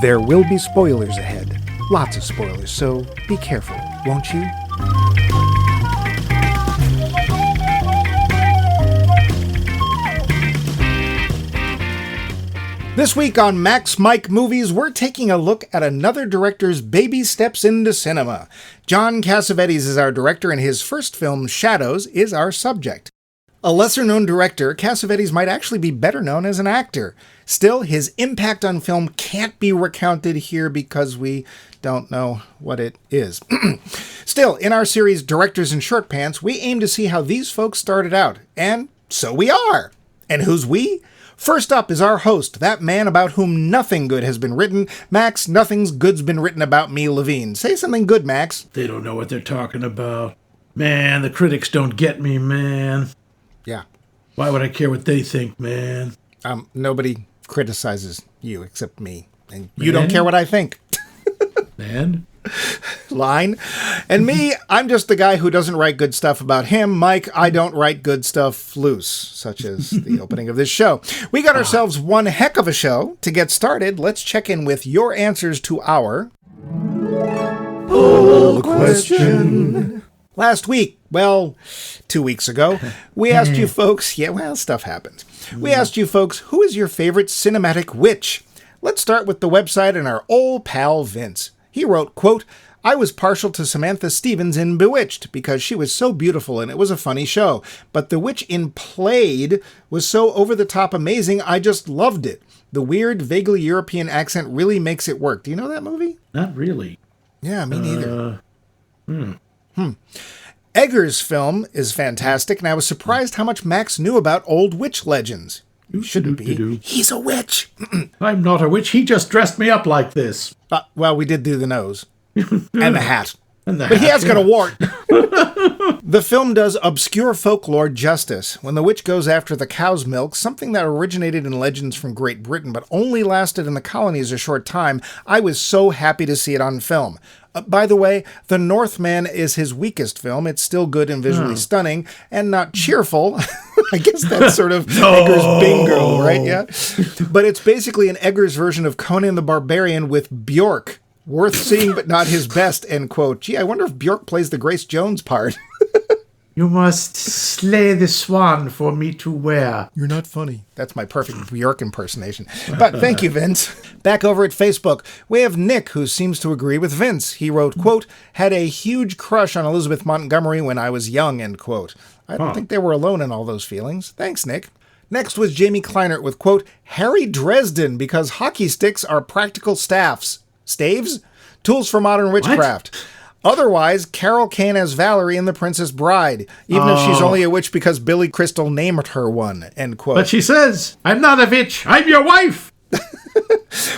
There will be spoilers ahead. Lots of spoilers, so be careful, won't you? This week on Max Mike Movies, we're taking a look at another director's baby steps into cinema. John Cassavetes is our director, and his first film, Shadows, is our subject. A lesser-known director, Cassavetes might actually be better known as an actor. Still, his impact on film can't be recounted here because we don't know what it is. Still, in our series Directors in Short Pants, we aim to see how these folks started out. And so we are. And who's we? First up is our host, that man about whom nothing good has been written. Max, nothing's good's been written about me, Levine. Say something good, Max. They don't know what they're talking about. Man, the critics don't get me, man. Yeah. Why would I care what they think, man? Nobody criticizes you except me. And you don't care what I think. Man? Line. And me, I'm just the guy who doesn't write good stuff about him. Mike, I don't write good stuff loose, such as the opening of this show. We got ourselves one heck of a show. To get started, let's check in with your answers to our poll question. Last week, 2 weeks ago, we asked you folks, stuff happens. We asked you folks, who is your favorite cinematic witch? Let's start with the website and our old pal Vince. He wrote, quote, I was partial to Samantha Stevens in Bewitched because she was so beautiful and it was a funny show. But the witch in Played was so over-the-top amazing, I just loved it. The weird, vaguely European accent really makes it work. Do you know that movie? Not really. Yeah, me neither. Eggers' film is fantastic, and I was surprised how much Max knew about old witch legends. You shouldn't be. He's a witch. I'm not a witch. He just dressed me up like this. We did do the nose. And the hat. But he has got a wart. The film does obscure folklore justice. When the witch goes after the cow's milk, something that originated in legends from Great Britain but only lasted in the colonies a short time, I was so happy to see it on film. By the way, The Northman is his weakest film. It's still good and visually stunning and not cheerful. I guess that's sort of Eggers' bingo, right? Yeah. But it's basically an Eggers version of Conan the Barbarian with Bjork. Worth seeing, but not his best, end quote. Gee, I wonder if Bjork plays the Grace Jones part. You must slay the swan for me to wear. You're not funny. That's my perfect Bjork impersonation. But thank you, Vince. Back over at Facebook, we have Nick, who seems to agree with Vince. He wrote, quote, had a huge crush on Elizabeth Montgomery when I was young, end quote. I don't think they were alone in all those feelings. Thanks, Nick. Next was Jamie Kleinert with, quote, Harry Dresden, because hockey sticks are practical staves? Tools for modern witchcraft. What? Otherwise, Carol Kane as Valerie in The Princess Bride, even if she's only a witch because Billy Crystal named her one, end quote. But she says, I'm not a witch, I'm your wife!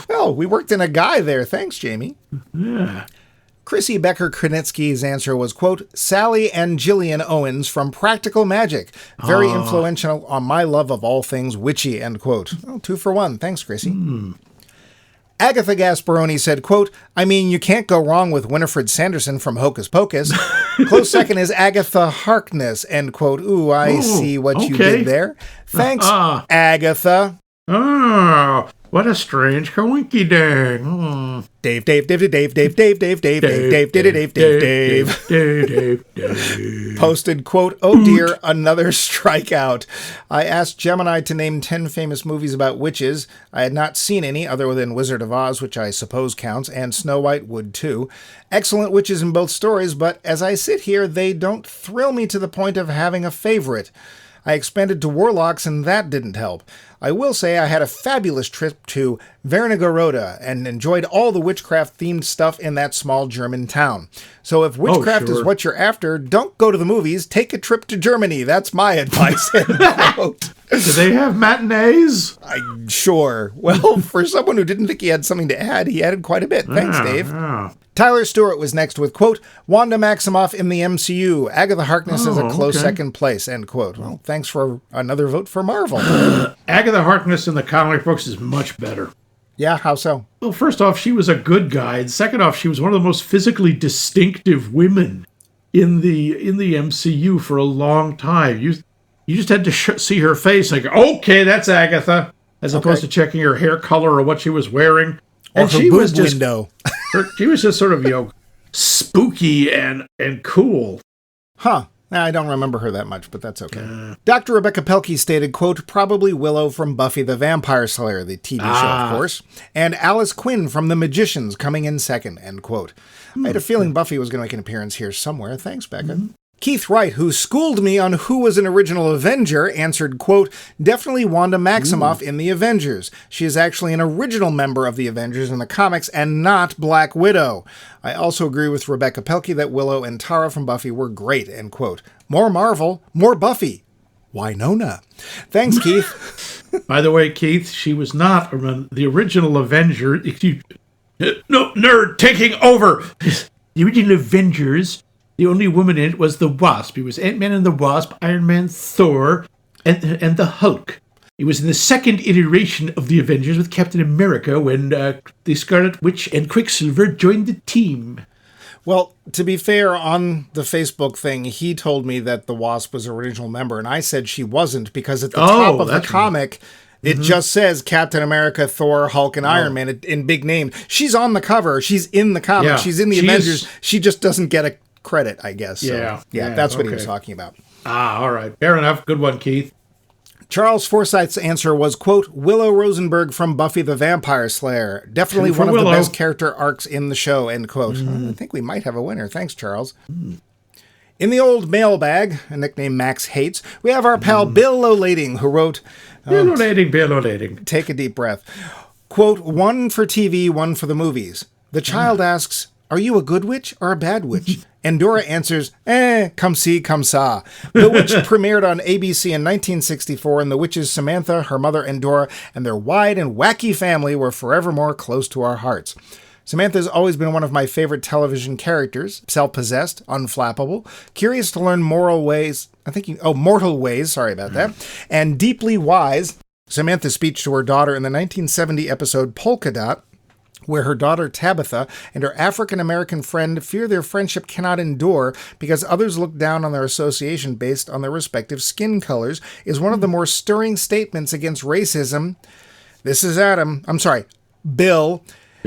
Well, we worked in a guy there. Thanks, Jamie. Yeah. Chrissy Becker-Krenitsky's answer was, quote, Sally and Gillian Owens from Practical Magic. Very influential on my love of all things witchy, end quote. Oh, 2 for 1. Thanks, Chrissy. Agatha Gasparoni said, quote, I mean, you can't go wrong with Winifred Sanderson from Hocus Pocus. Close second is Agatha Harkness, end quote. Ooh, I see what you did there. Thanks, Agatha. Oh, what a strange coinky-ding. Dave. Posted, quote, oh dear, another strikeout. I asked Gemini to name 10 famous movies about witches. I had not seen any other than Wizard of Oz, which I suppose counts, and Snow White would too. Excellent witches in both stories, but as I sit here, they don't thrill me to the point of having a favorite. I expanded to warlocks, and that didn't help. I will say I had a fabulous trip to Wernigerode and enjoyed all the witchcraft-themed stuff in that small German town. So if witchcraft is what you're after, don't go to the movies. Take a trip to Germany. That's my advice. Do they have matinees? Sure. Well, for someone who didn't think he had something to add, he added quite a bit. Thanks, Dave. Tyler Stewart was next with, quote, Wanda Maximoff in the MCU. Agatha Harkness is a close second place, end quote. Well, thanks for another vote for Marvel. Agatha Harkness in the comic books is much better. Yeah, how so? Well, first off, she was a good guy, and second off, she was one of the most physically distinctive women in the MCU for a long time. You just had to see her face, like, okay, that's Agatha, as opposed to checking her hair color or what she was wearing. Or her boob window. She was just sort of, spooky and cool. Huh. I don't remember her that much, but that's okay. Dr. Rebecca Pelkey stated, quote, probably Willow from Buffy the Vampire Slayer, the TV show, of course, and Alice Quinn from The Magicians coming in second, end quote. I had a feeling Buffy was going to make an appearance here somewhere. Thanks, Becca. Keith Wright, who schooled me on who was an original Avenger, answered, quote, definitely Wanda Maximoff in the Avengers. She is actually an original member of the Avengers in the comics and not Black Widow. I also agree with Rebecca Pelkey that Willow and Tara from Buffy were great, end quote. More Marvel, more Buffy. Wynonna. Thanks, Keith. By the way, Keith, she was not the original Avenger. No, nerd, taking over. The original Avengers, the only woman in it was the Wasp. It was Ant-Man and the Wasp, Iron Man, Thor, and the Hulk. It was in the second iteration of the Avengers with Captain America when the Scarlet Witch and Quicksilver joined the team. Well, to be fair, on the Facebook thing, he told me that the Wasp was an original member, and I said she wasn't because at the top of the comic, it just says Captain America, Thor, Hulk, and Iron Man in big name. She's on the cover. She's in the comic. Yeah, she's in the Avengers. She just doesn't get a credit, I guess. So, yeah, that's what he was talking about. All right. Fair enough. Good one, Keith. Charles Forsyth's answer was, quote, Willow Rosenberg from Buffy the Vampire Slayer. Definitely one of the best character arcs in the show, end quote. I think we might have a winner. Thanks, Charles. In the old mailbag, a nickname Max hates, we have our pal Bill O'Lading, who wrote... Bill O'Lading. Take a deep breath. Quote, one for TV, one for the movies. The child asks, are you a good witch or a bad witch? And Dora answers, come see, come saw. The Witch premiered on ABC in 1964, and the witches Samantha, her mother, and Dora, and their wide and wacky family were forevermore close to our hearts. Samantha's always been one of my favorite television characters, self-possessed, unflappable, curious to learn mortal ways, sorry about that, and deeply wise. Samantha's speech to her daughter in the 1970 episode Polka Dot, where her daughter Tabitha and her African-American friend fear their friendship cannot endure because others look down on their association based on their respective skin colors, is one of the more stirring statements against racism. This is Bill.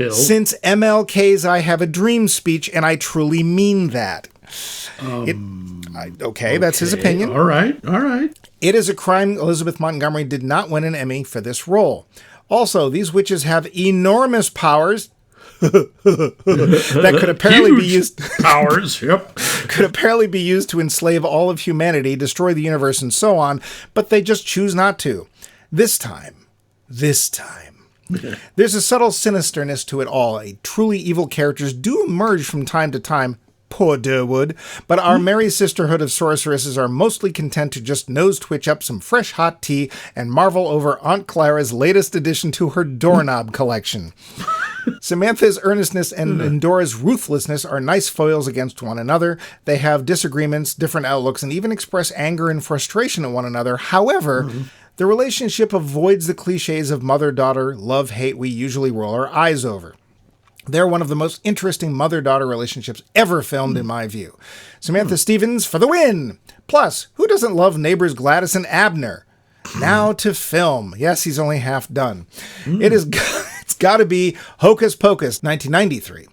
Since MLK's I Have a Dream speech, and I truly mean that. Okay, that's his opinion. All right. It is a crime Elizabeth Montgomery did not win an Emmy for this role. Also, these witches have enormous powers that could apparently be used could apparently be used to enslave all of humanity, destroy the universe, and so on, but they just choose not to. This time. There's a subtle sinisterness to it all. Truly evil characters do emerge from time to time, poor Durwood, but our merry sisterhood of sorceresses are mostly content to just nose-twitch up some fresh hot tea and marvel over Aunt Clara's latest addition to her doorknob collection. Samantha's earnestness and Endora's ruthlessness are nice foils against one another. They have disagreements, different outlooks, and even express anger and frustration at one another. However, the relationship avoids the cliches of mother-daughter, love-hate we usually roll our eyes over. They're one of the most interesting mother-daughter relationships ever filmed, in my view. Samantha Stevens for the win! Plus, who doesn't love neighbors Gladys and Abner? Now to film. Yes, he's only half done. It's got to be Hocus Pocus, 1993.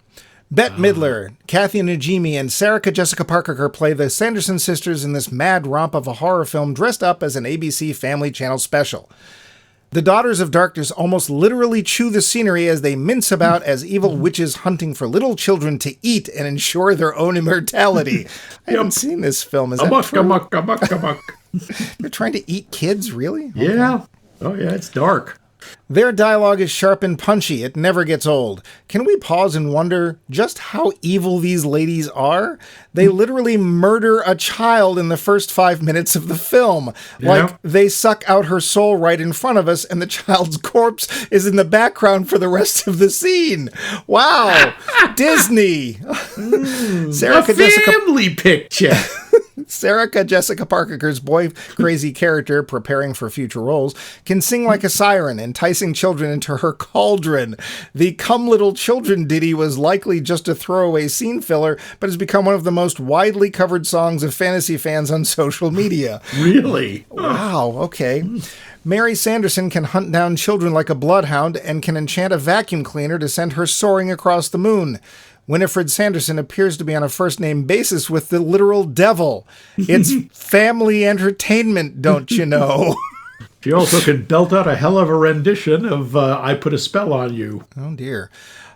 Bette Midler, Kathy Najimy, and Sarah Jessica Parker play the Sanderson sisters in this mad romp of a horror film dressed up as an ABC Family Channel special. The Daughters of Darkness almost literally chew the scenery as they mince about as evil witches hunting for little children to eat and ensure their own immortality. I haven't seen this film. Is that true? They're trying to eat kids, really? Yeah. Okay. Oh, yeah, it's dark. Their dialogue is sharp and punchy. It never gets old. Can we pause and wonder just how evil these ladies are? They literally murder a child in the first 5 minutes of the film. Yeah. Like, they suck out her soul right in front of us, and the child's corpse is in the background for the rest of the scene. Wow. Disney. Sarah a family picture. Sarika Jessica Parker's boy crazy character, preparing for future roles, can sing like a siren, enticing children into her cauldron. The Come Little Children ditty was likely just a throwaway scene filler, but has become one of the most widely covered songs of fantasy fans on social media. Really? Wow, okay. Mary Sanderson can hunt down children like a bloodhound and can enchant a vacuum cleaner to send her soaring across the moon. Winifred Sanderson appears to be on a first-name basis with the literal devil. It's family entertainment, don't you know? She also can belt out a hell of a rendition of I Put a Spell on You. Oh, dear.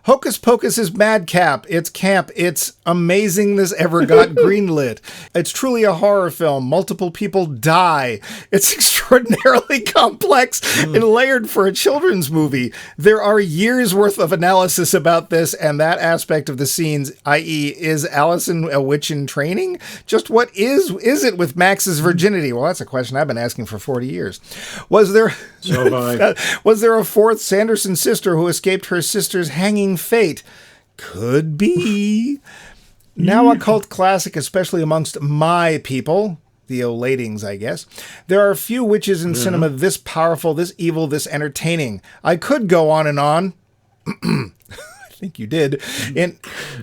Hocus Pocus is madcap. It's camp. It's amazing this ever got greenlit. It's truly a horror film. Multiple people die. It's extraordinarily complex and layered for a children's movie. There are years worth of analysis about this and that aspect of the scenes, i.e., is Allison a witch in training? Just what is it with Max's virginity? Well, that's a question I've been asking for 40 years. Was there a fourth Sanderson sister who escaped her sister's hanging fate? Could be. Now a cult classic, especially amongst my people, the Oladings, I guess. There are few witches in cinema this powerful, this evil, this entertaining. I could go on and on. I think you did. And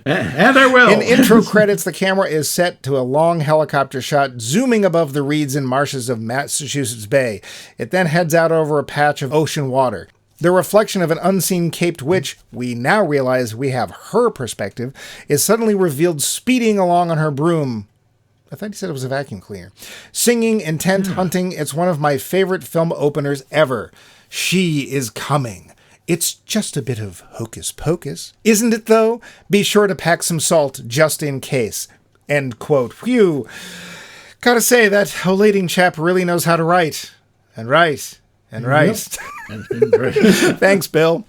I will. In intro credits, the camera is set to a long helicopter shot zooming above the reeds and marshes of Massachusetts Bay. It then heads out over a patch of ocean water. The reflection of an unseen caped witch, we now realize we have her perspective, is suddenly revealed speeding along on her broom. I thought you said it was a vacuum cleaner. Singing, intent, hunting, it's one of my favorite film openers ever. She is coming. It's just a bit of hocus pocus. Isn't it, though? Be sure to pack some salt just in case. End quote. Phew. Gotta say, that Olading chap really knows how to write. And write. And right. Thanks, Bill.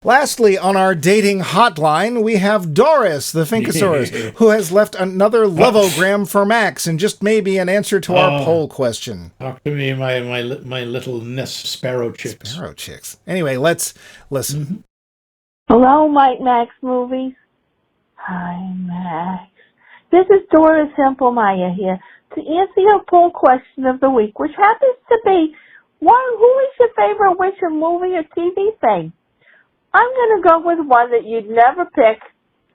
Lastly, on our dating hotline, we have Doris, the Finkosaurus, who has left another lovogram for Max and just maybe an answer to our poll question. Talk to me, my little nest sparrow chicks. Sparrow chicks. Anyway, let's listen. Hello, Mike Max Movies. Hi, Max. This is Doris Hempelmeyer here to answer your poll question of the week, which happens to be, who is your favorite witch in movie or TV thing? I'm going to go with one that you'd never pick.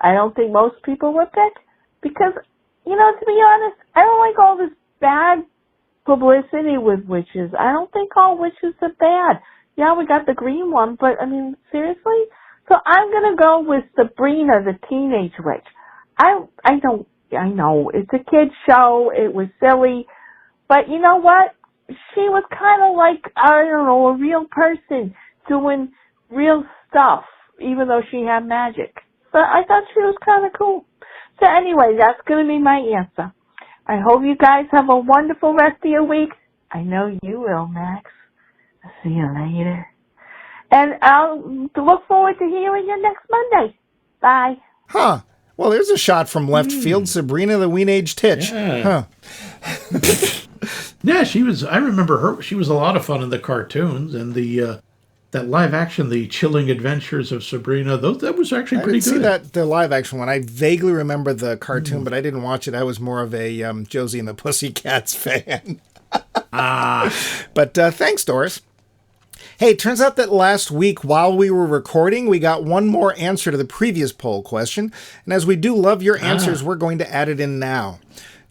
I don't think most people would pick because, to be honest, I don't like all this bad publicity with witches. I don't think all witches are bad. Yeah, we got the green one, but, seriously? So I'm going to go with Sabrina, the Teenage Witch. I know, it's a kid's show. It was silly. But you know what? She was kind of like, a real person doing real stuff, even though she had magic. But I thought she was kind of cool. So anyway, that's going to be my answer. I hope you guys have a wonderful rest of your week. I know you will, Max. I'll see you later. And I'll look forward to hearing you next Monday. Bye. Huh. Well, there's a shot from left field. Sabrina the Weenage Titch. Yeah. Huh. Yeah, I remember her. She was a lot of fun in the cartoons and that live action, The Chilling Adventures of Sabrina. That was actually pretty good. I didn't see the live action one. I vaguely remember the cartoon, but I didn't watch it. I was more of a Josie and the Pussycats fan. But thanks, Doris. Hey, it turns out that last week while we were recording, we got one more answer to the previous poll question. And as we do love your answers, we're going to add it in now.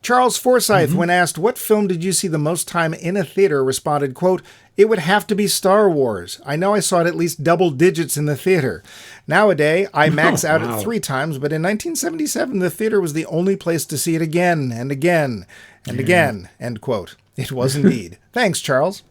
Charles Forsyth, when asked, what film did you see the most time in a theater, responded, quote, it would have to be Star Wars. I know I saw it at least double digits in the theater. Nowadays, I max out at 3 times, but in 1977, the theater was the only place to see it again and again and again, end quote. It was indeed. Thanks, Charles.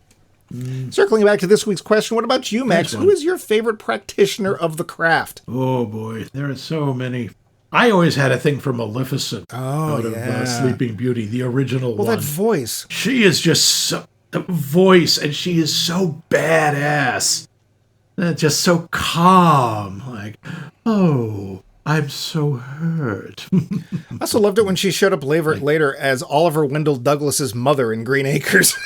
Circling back to this week's question, what about you, Max? Who is your favorite practitioner of the craft? Oh, boy. There are so many. I always had a thing for Maleficent out of Sleeping Beauty, the original one. Well, that voice. She is just the voice, and she is so badass. Just so calm. Like, oh, I'm so hurt. I also loved it when she showed up later as Oliver Wendell Douglas's mother in Green Acres.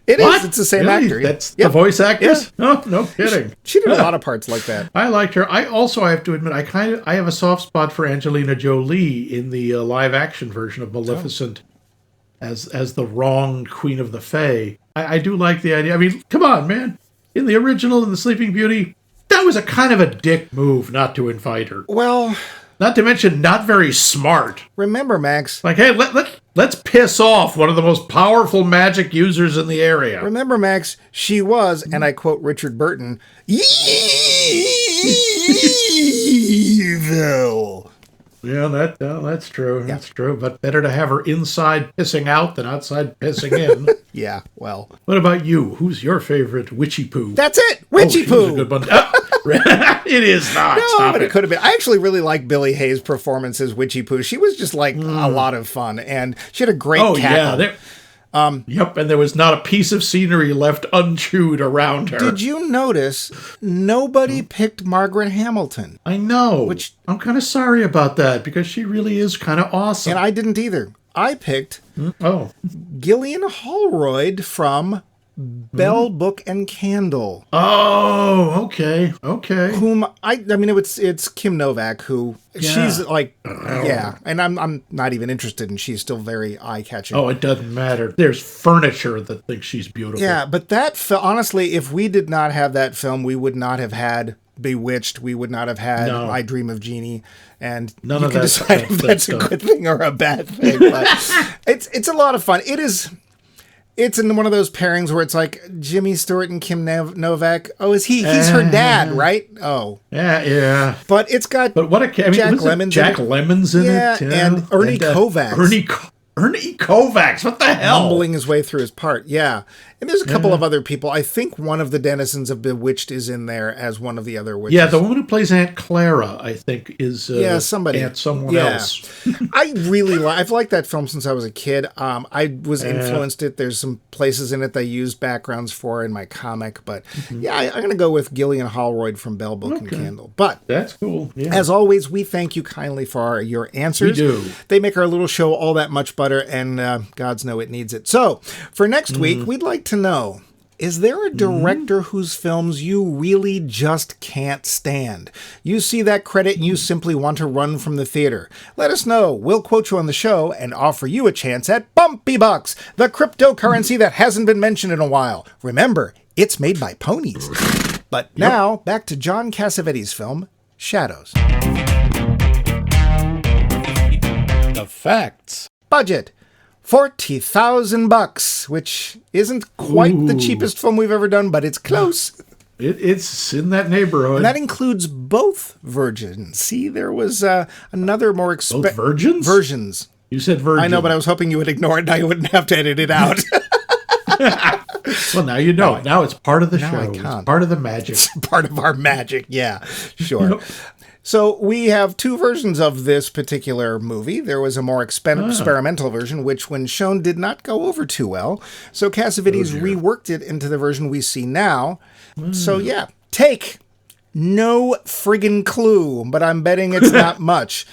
It What? is. It's the same Really? actor. That's Yep. the voice actress? Yeah. Oh, no kidding. She did a lot of parts like that. I liked her. I have to admit, I have a soft spot for Angelina Jolie in the live action version of Maleficent as the wrong Queen of the Fae. I do like the idea. I mean, come on, man. In the original, in the Sleeping Beauty, that was a kind of a dick move not to invite her. Well, Not to mention, not very smart. remember, Max. Like, hey, let's piss off one of the most powerful magic users in the area. Remember, Max, she was, and I quote Richard Burton, evil. Yeah, that's true. That's true. But better to have her inside pissing out than outside pissing in. Yeah, well. What about you? Who's your favorite witchy poo? That's it! Witchy she was a poo! good one. It is not. No, Stop but it could have been. I actually really like Billie Hayes' performance as Witchy Poo. She was just like a lot of fun, and she had a great cackle. Yeah. Yep, and there was not a piece of scenery left unchewed around her. Did you notice nobody picked Margaret Hamilton? I know. I'm kind of sorry about that because she really is kind of awesome. And I didn't either. I picked Oh. Gillian Holroyd from Bell, Book, and Candle. Oh, okay. Whom I mean, it's Kim Novak, who she's like, and I'm not even interested, and she's still very eye catching. Oh, it doesn't matter. There's furniture that thinks she's beautiful. Yeah, but honestly, if we did not have that film, we would not have had Bewitched. We would not have had I Dream of Jeannie, and None you of can that decide if that's a good thing or a bad thing. But it's a lot of fun. It is. It's in one of those pairings where it's like Jimmy Stewart and Kim Novak. Oh, he's her dad, right? Oh, yeah. But it's got Jack Lemmon's in it, and Ernie Kovacs. Ernie Kovacs, what the hell? Mumbling his way through his part, yeah. And there's a couple of other people. I think one of the denizens of Bewitched is in there as one of the other witches. Yeah, the woman who plays Aunt Clara, I think, is somebody. Aunt someone else. I really I've liked that film since I was a kid. I was influenced it. There's some places in it that I used backgrounds for in my comic. But I'm going to go with Gillian Holroyd from Bell, Book, and Candle. But that's cool. Yeah. As always, we thank you kindly for your answers. We do. They make our little show all that much better, and God's know it needs it. So, for next week, we'd like to know, is there a director whose films you really just can't stand? You see that credit and you simply want to run from the theater. Let us know. We'll quote you on the show and offer you a chance at Bumpy Bucks, the cryptocurrency that hasn't been mentioned in a while. Remember, it's made by ponies. But now, back to John Cassavetes' film, Shadows. The facts. Budget. $40,000, which isn't quite the cheapest film we've ever done, but it's close. It's in that neighborhood. And that includes both versions. See, there was another more expensive... Both virgins? Versions. You said virgin. I know, but I was hoping you would ignore it. Now you wouldn't have to edit it out. Well, now you know. Now it's part of the show. I can't. It's part of the magic. It's part of our magic, yeah. Sure. So we have two versions of this particular movie. There was a more experimental version, which when shown did not go over too well. So Cassavetes reworked it into the version we see now. So yeah, take no friggin' clue, but I'm betting it's not much.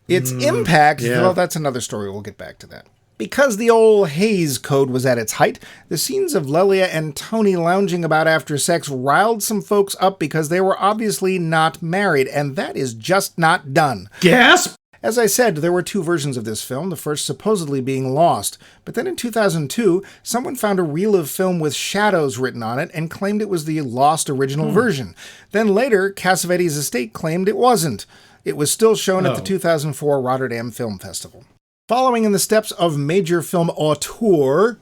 Its impact, well, that's another story. We'll get back to that. Because the old Hays Code was at its height, the scenes of Lelia and Tony lounging about after sex riled some folks up because they were obviously not married, and that is just not done. Gasp! As I said, there were two versions of this film, the first supposedly being lost. But then in 2002, someone found a reel of film with shadows written on it and claimed it was the lost original version. Then later, Cassavetes' estate claimed it wasn't. It was still shown at the 2004 Rotterdam Film Festival. Following in the steps of major film auteur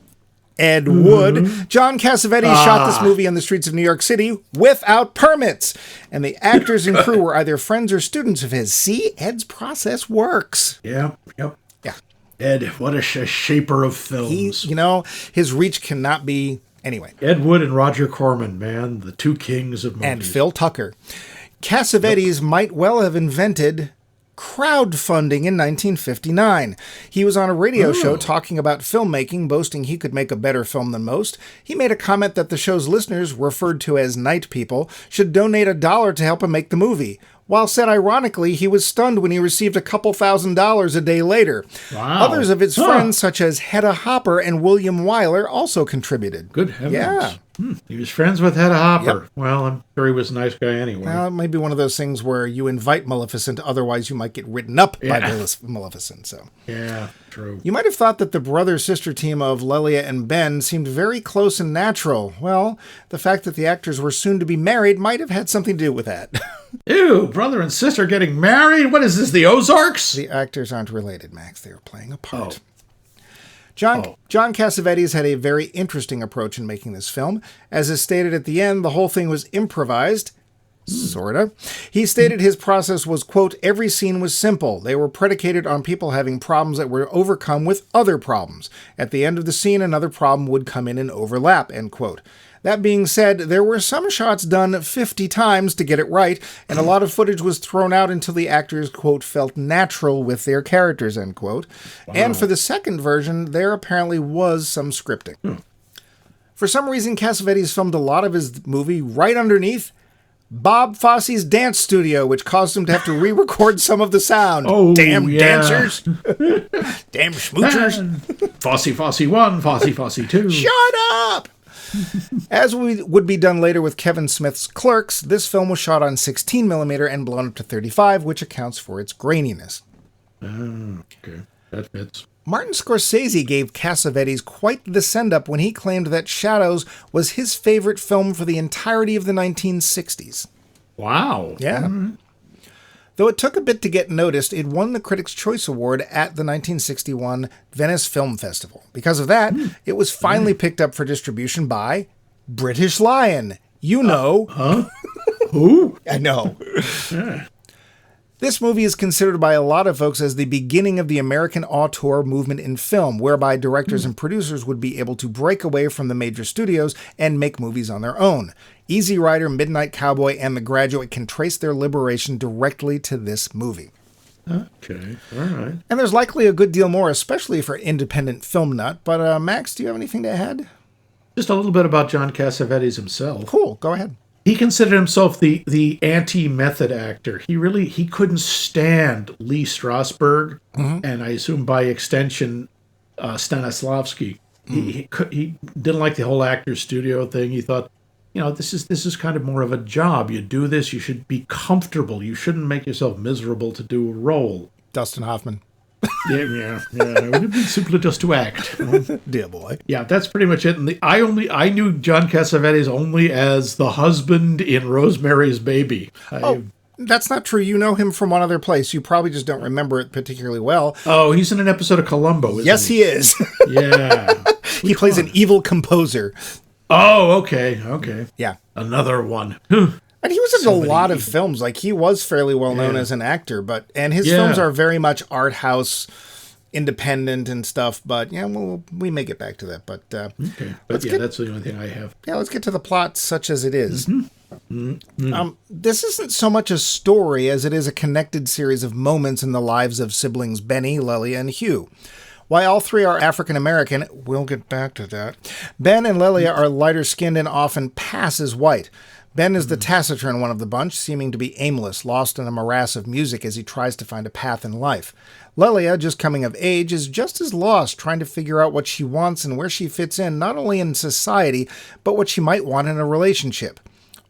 Ed Wood, John Cassavetes shot this movie on the streets of New York City without permits. And the actors and crew were either friends or students of his. See, Ed's process works. Yep. Yeah. Ed, what a shaper of films. His reach cannot be... Anyway. Ed Wood and Roger Corman, man, the two kings of movies. And Phil Tucker. Cassavetes might well have invented crowdfunding in 1959. He was on a radio show talking about filmmaking, boasting he could make a better film than most. He made a comment that the show's listeners, referred to as night people, should donate $1 to help him make the movie. While said ironically, he was stunned when he received a couple $1,000s a day later. Wow. Others of his friends, such as Hedda Hopper and William Wyler, also contributed. Good heavens. Yeah. He was friends with Hedda Hopper. Yep. Well, I'm sure he was a nice guy anyway. Well, it might be one of those things where you invite Maleficent, otherwise you might get written up by Maleficent. So yeah, true. you might have thought that the brother-sister team of Lelia and Ben seemed very close and natural. Well, the fact that the actors were soon to be married might have had something to do with that. Ew, brother and sister getting married? What is this, the Ozarks? The actors aren't related, Max. They were playing a part. John Cassavetes had a very interesting approach in making this film. As is stated at the end, the whole thing was improvised. Sorta. He stated his process was, quote, every scene was simple. They were predicated on people having problems that were overcome with other problems. At the end of the scene, another problem would come in and overlap, end quote. That being said, there were some shots done 50 times to get it right, and a lot of footage was thrown out until the actors, quote, felt natural with their characters, end quote. Wow. And for the second version, there apparently was some scripting. For some reason, Cassavetes filmed a lot of his movie right underneath Bob Fosse's dance studio, which caused him to have to re-record some of the sound. Oh, damn yeah. dancers. Damn schmoozers. Fosse 1, Fosse 2. Shut up! As would be done later with Kevin Smith's Clerks, this film was shot on 16mm and blown up to 35, which accounts for its graininess. Okay, that fits. Martin Scorsese gave Cassavetes quite the send-up when he claimed that Shadows was his favorite film for the entirety of the 1960s. Wow. Yeah. Mm-hmm. Though it took a bit to get noticed, it won the Critics' Choice Award at the 1961 Venice Film Festival. Because of that, it was finally picked up for distribution by British Lion. You know. Huh? Who? I know. This movie is considered by a lot of folks as the beginning of the American auteur movement in film, whereby directors and producers would be able to break away from the major studios and make movies on their own. Easy Rider, Midnight Cowboy, and The Graduate can trace their liberation directly to this movie. Okay, all right. And there's likely a good deal more, especially for independent film nut. But Max, do you have anything to add? Just a little bit about John Cassavetes himself. Cool, go ahead. He considered himself the anti-method actor. He couldn't stand Lee Strasberg, and I assume by extension Stanislavski. He didn't like the whole actor studio thing. He thought, this is kind of more of a job. You do this, you should be comfortable. You shouldn't make yourself miserable to do a role. Dustin Hoffman. Yeah. It would have been simpler just to act. Dear boy. Yeah, that's pretty much it. And I knew John Cassavetes only as the husband in Rosemary's Baby. That's not true. You know him from one other place. You probably just don't remember it particularly well. Oh, he's in an episode of Columbo, isn't he? Yes, he is. Yeah. He plays an evil composer. Oh, okay. Yeah. Another one. And he was in a lot of films. Like, he was fairly well known as an actor, and his films are very much art house, independent and stuff. But yeah, we may get back to that. But okay, but that's the only thing I have. Yeah, let's get to the plot, such as it is. This isn't so much a story as it is a connected series of moments in the lives of siblings Benny, Lelia, and Hugh. While all three are African American, we'll get back to that. Ben and Lelia are lighter skinned and often pass as white. Ben is the taciturn one of the bunch, seeming to be aimless, lost in a morass of music as he tries to find a path in life. Lelia, just coming of age, is just as lost, trying to figure out what she wants and where she fits in, not only in society, but what she might want in a relationship.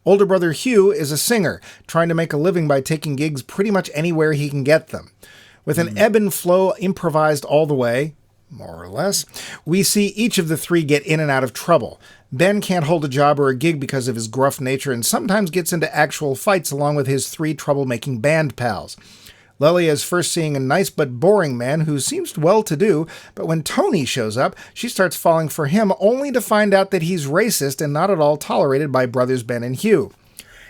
Older brother Hugh is a singer, trying to make a living by taking gigs pretty much anywhere he can get them. With an ebb and flow improvised all the way, more or less, we see each of the three get in and out of trouble. Ben can't hold a job or a gig because of his gruff nature and sometimes gets into actual fights along with his three troublemaking band pals. Lelia is first seeing a nice but boring man who seems well-to-do, but when Tony shows up, she starts falling for him only to find out that he's racist and not at all tolerated by brothers Ben and Hugh.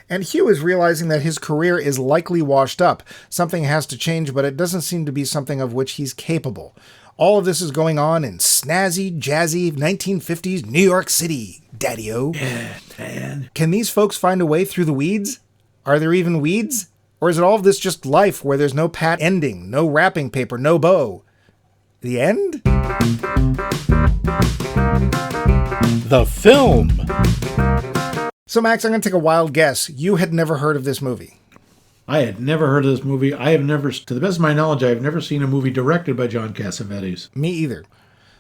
And Hugh is realizing that his career is likely washed up. Something has to change, but it doesn't seem to be something of which he's capable. All of this is going on in snazzy, jazzy 1950s New York City, Daddy-o. Yeah, man. Can these folks find a way through the weeds? Are there even weeds? Or is it all of this just life where there's no pat ending, no wrapping paper, no bow? The end? The film. So, Max, I'm going to take a wild guess. You had never heard of this movie. I had never heard of this movie. I have never, to the best of my knowledge, I have never seen a movie directed by John Cassavetes. Me either.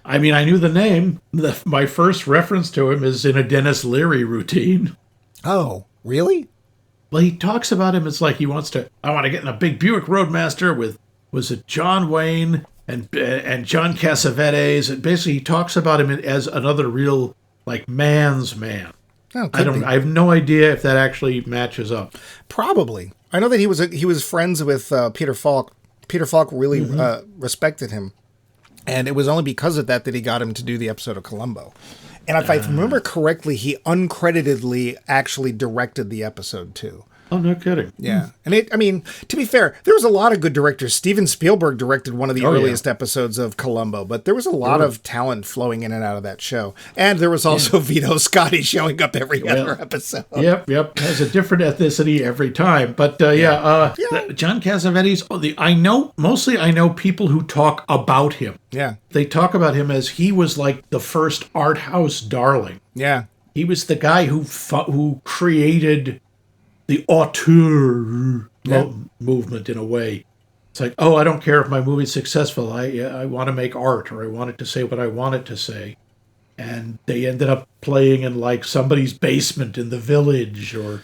I mean, I knew the name. My first reference to him is in a Dennis Leary routine. Oh, really? Well, he talks about him as like he wants to, I want to get in a big Buick Roadmaster with, was it John Wayne and John Cassavetes? And basically he talks about him as another real, like, man's man. Oh, I have no idea if that actually matches up. Probably. I know that he was friends with Peter Falk. Peter Falk really respected him. And it was only because of that he got him to do the episode of Columbo. And if I remember correctly, he uncreditedly actually directed the episode too. Oh, no kidding. Yeah. And to be fair, there was a lot of good directors. Steven Spielberg directed one of the earliest episodes of Columbo, but there was a lot of talent flowing in and out of that show. And there was also Vito Scotti showing up every other episode. Yep. Has a different ethnicity every time. But John Cassavetes, I know people who talk about him. Yeah. They talk about him as he was like the first art house darling. Yeah. He was the guy who created the auteur movement in a way. It's like, I don't care if my movie's successful. I want to make art, or I want it to say what I want it to say. And they ended up playing in like somebody's basement in the village, or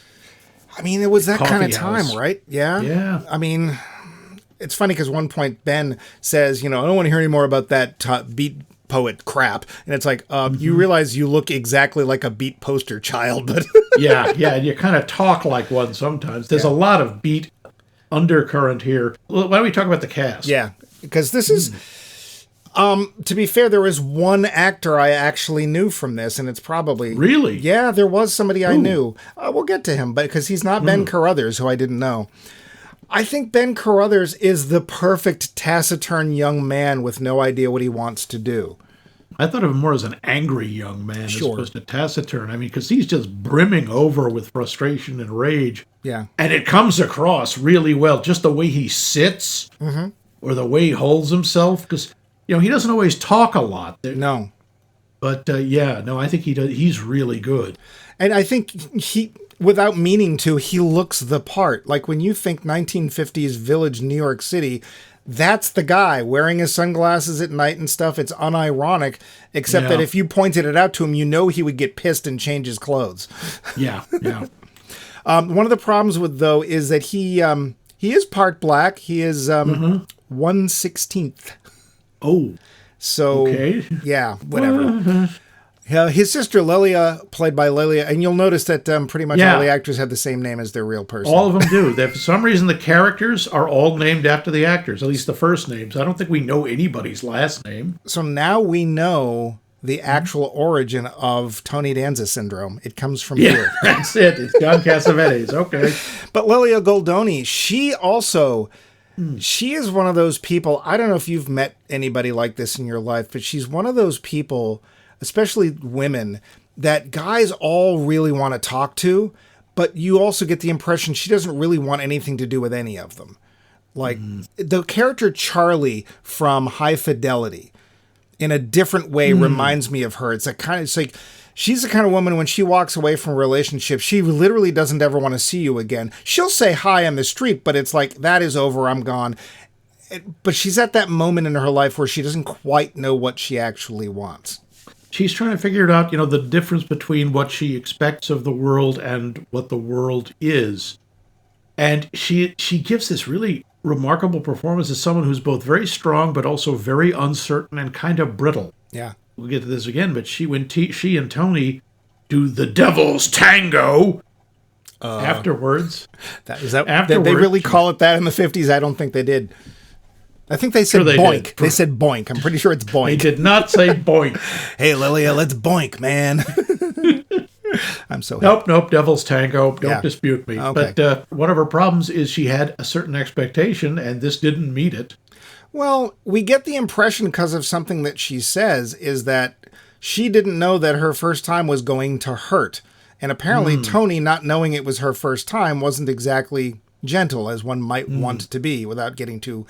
it was that kind of time, house. Right? Yeah. Yeah. It's funny because one point Ben says, I don't want to hear any more about that beat poet crap. And it's like, you realize you look exactly like a beat poster child, but yeah, and you kind of talk like one sometimes. There's a lot of beat undercurrent here. Why don't we talk about the cast? Yeah, because this is, to be fair, there was one actor I actually knew from this, and it's probably... Really? Yeah, there was somebody I knew. We'll get to him, but because he's not Ben Carruthers, who I didn't know. I think Ben Carruthers is the perfect taciturn young man with no idea what he wants to do. I thought of him more as an angry young man as opposed to taciturn. Because he's just brimming over with frustration and rage. Yeah. And it comes across really well, just the way he sits or the way he holds himself. Because, he doesn't always talk a lot. No. But, I think he does. He's really good. And I think without meaning to, he looks the part. Like when you think 1950s village New York City, that's the guy wearing his sunglasses at night and stuff. It's unironic, except that if you pointed it out to him, he would get pissed and change his clothes. Yeah. One of the problems though is that he is part black. He is 1/16. Oh. So, okay. Yeah, whatever. His sister, Lilia, played by Lilia, and you'll notice that pretty much all the actors had the same name as their real person. All of them do. For some reason, the characters are all named after the actors, at least the first names. I don't think we know anybody's last name. So now we know the actual origin of Tony Danza syndrome. It comes from here. That's it. It's John Cassavetes. Okay. But Lilia Goldoni, she is one of those people, I don't know if you've met anybody like this in your life, but she's one of those people, especially women, that guys all really want to talk to, but you also get the impression she doesn't really want anything to do with any of them. Like the character Charlie from High Fidelity, in a different way, reminds me of her. It's like she's the kind of woman, when she walks away from a relationship, she literally doesn't ever want to see you again. She'll say hi on the street, but it's like, that is over, I'm gone. But she's at that moment in her life where she doesn't quite know what she actually wants. She's trying to figure it out, the difference between what she expects of the world and what the world is. And she gives this really remarkable performance as someone who's both very strong but also very uncertain and kind of brittle. Yeah. We'll get to this again, but when she and Tony do the devil's tango afterwards. Did they really call it that in the 50s? I don't think they did. I think they said boink. They said boink. I'm pretty sure it's boink. They did not say boink. Hey, Lilia, let's boink, man. I'm so Nope, Devil's Tango. Don't dispute me. Okay. But one of her problems is she had a certain expectation, and this didn't meet it. Well, we get the impression, because of something that she says, is that she didn't know that her first time was going to hurt. And apparently Tony, not knowing it was her first time, wasn't exactly gentle as one might want to be without getting too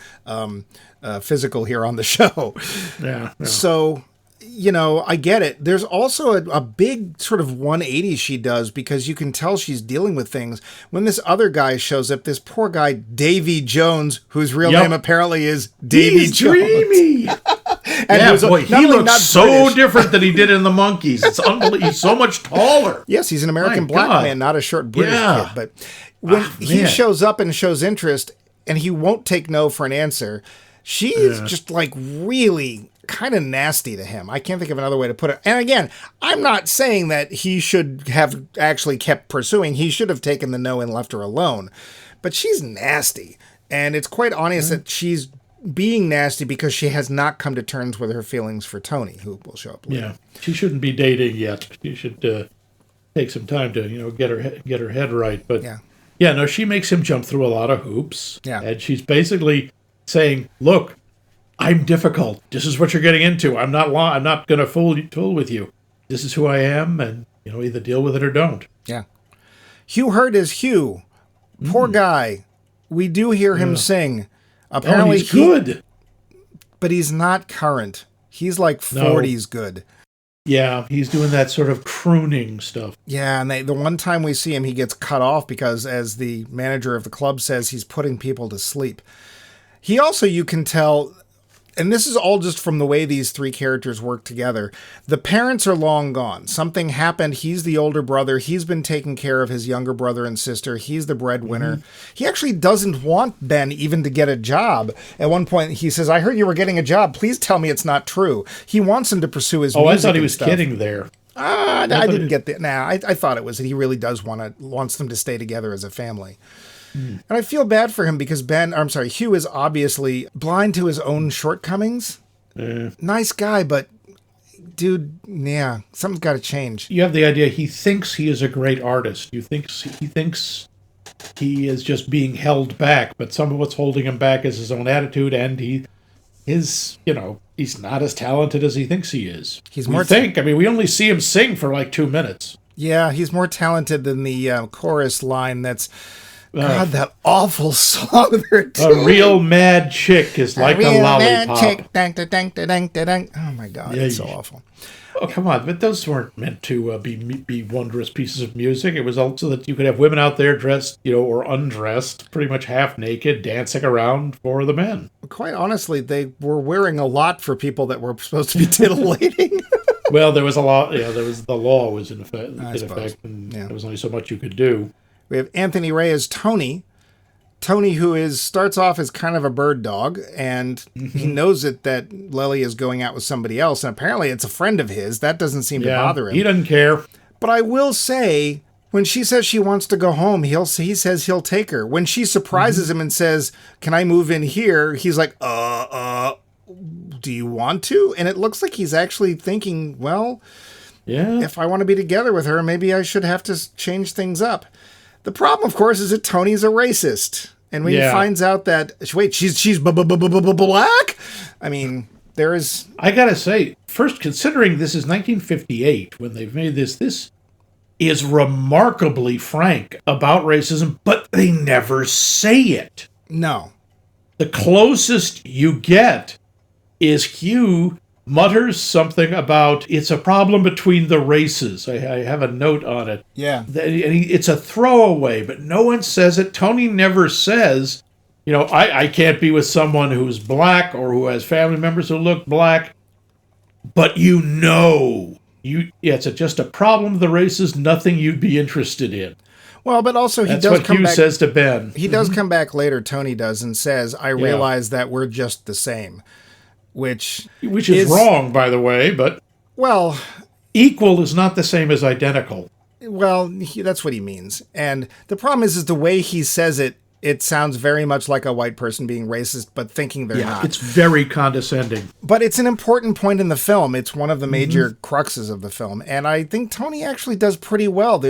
physical here on the show. Yeah. So, I get it. There's also a big sort of 180 she does because you can tell she's dealing with things. When this other guy shows up, this poor guy, Davy Jones, whose real name apparently is Davy Jones. Dreamy. And he looks so British. Different than he did in The Monkees. It's unbelievable. He's so much taller. Yes, he's an American black man, not a short British kid. But when he shows up and shows interest, and he won't take no for an answer, she is just like really kind of nasty to him. I can't think of another way to put it. And again, I'm not saying that he should have actually kept pursuing. He should have taken the no and left her alone. But she's nasty. And it's quite obvious that she's being nasty because she has not come to terms with her feelings for Tony, who will show up later. Yeah, she shouldn't be dating yet. She should take some time to get her head right. But no, she makes him jump through a lot of hoops. Yeah, and she's basically saying, "Look, I'm difficult. This is what you're getting into. I'm not going to fool with you. This is who I am, and either deal with it or don't." Yeah. Hugh Hurt is Hugh. Poor guy. We do hear him sing. Apparently he's good. But he's not current. He's like 40s good. Yeah, he's doing that sort of crooning stuff. Yeah, and the one time we see him, he gets cut off because, as the manager of the club says, he's putting people to sleep. He also, you can tell, and this is all just from the way these three characters work together, the parents are long gone. Something happened. He's the older brother. He's been taking care of his younger brother and sister. He's the breadwinner. He actually doesn't want Ben even to get a job. At one point, he says, "I heard you were getting a job. Please tell me it's not true." He wants him to pursue his music. I thought he was kidding there. I didn't get that. Nah, I thought it was that he really does wants them to stay together as a family. And I feel bad for him because Hugh is obviously blind to his own shortcomings. Nice guy, but dude, something's got to change. You have the idea he thinks he is a great artist. He thinks he is just being held back, but some of what's holding him back is his own attitude, and he's not as talented as he thinks he is. We only see him sing for like 2 minutes. Yeah, he's more talented than the chorus line that's... God, that awful song they're doing. A real mad chick is like a lollipop. Mad chick. Oh my God, it's so awful. Oh, come on, but those weren't meant to be wondrous pieces of music. It was also that you could have women out there dressed, or undressed, pretty much half naked, dancing around for the men. Quite honestly, they were wearing a lot for people that were supposed to be titillating. Well, there was a law. Yeah, the law was in effect, and there was only so much you could do. We have Anthony Ray as Tony. Tony, who starts off as kind of a bird dog, and he knows that Lily is going out with somebody else, and apparently it's a friend of his. That doesn't seem to bother him. He doesn't care. But I will say, when she says she wants to go home, he says he'll take her. When she surprises him and says, "Can I move in here?" He's like, do you want to? And it looks like he's actually thinking, well, if I want to be together with her, maybe I should have to change things up. The problem, of course, is that Tony's a racist. And when he finds out that, wait, she's black? I mean, there is... I gotta say, first, considering this is 1958, when they've made this is remarkably frank about racism, but they never say it. No. The closest you get is Hugh mutters something about it's a problem between the races. I have a note on it. Yeah. It's a throwaway, but no one says it. Tony never says, I can't be with someone who's black or who has family members who look black. But it's just a problem of the races, nothing you'd be interested in. Well, but also That's what Hugh says to Ben. He does come back later, Tony does, and says, I realize that we're just the same. Which is wrong, by the way, but... Well... Equal is not the same as identical. Well, that's what he means. And the problem is the way he says it, it sounds very much like a white person being racist, but thinking they're not. It's very condescending. But it's an important point in the film. It's one of the major cruxes of the film. And I think Tony actually does pretty well.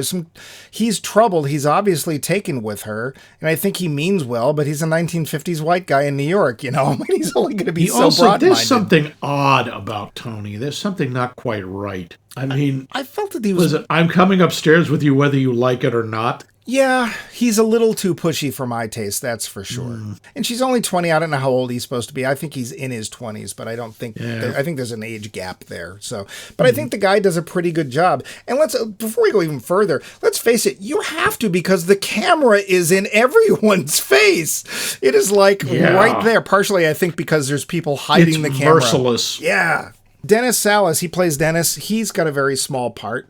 He's troubled. He's obviously taken with her. And I think he means well, but he's a 1950s white guy in New York, He's only going to be so broad-minded. There's something odd about Tony. There's something not quite right. I mean... I felt that he was... Listen, I'm coming upstairs with you whether you like it or not. Yeah, he's a little too pushy for my taste, that's for sure. And she's only 20. I don't know how old he's supposed to be. I think he's in his 20s, but I don't think I think there's an age gap there. So, but I think the guy does a pretty good job. And let's before we go even further, let's face it, you have to, because the camera is in everyone's face. It is like right there. Partially I think because there's people hiding the camera. Merciless. Yeah. Dennis Salas, he plays Dennis. He's got a very small part.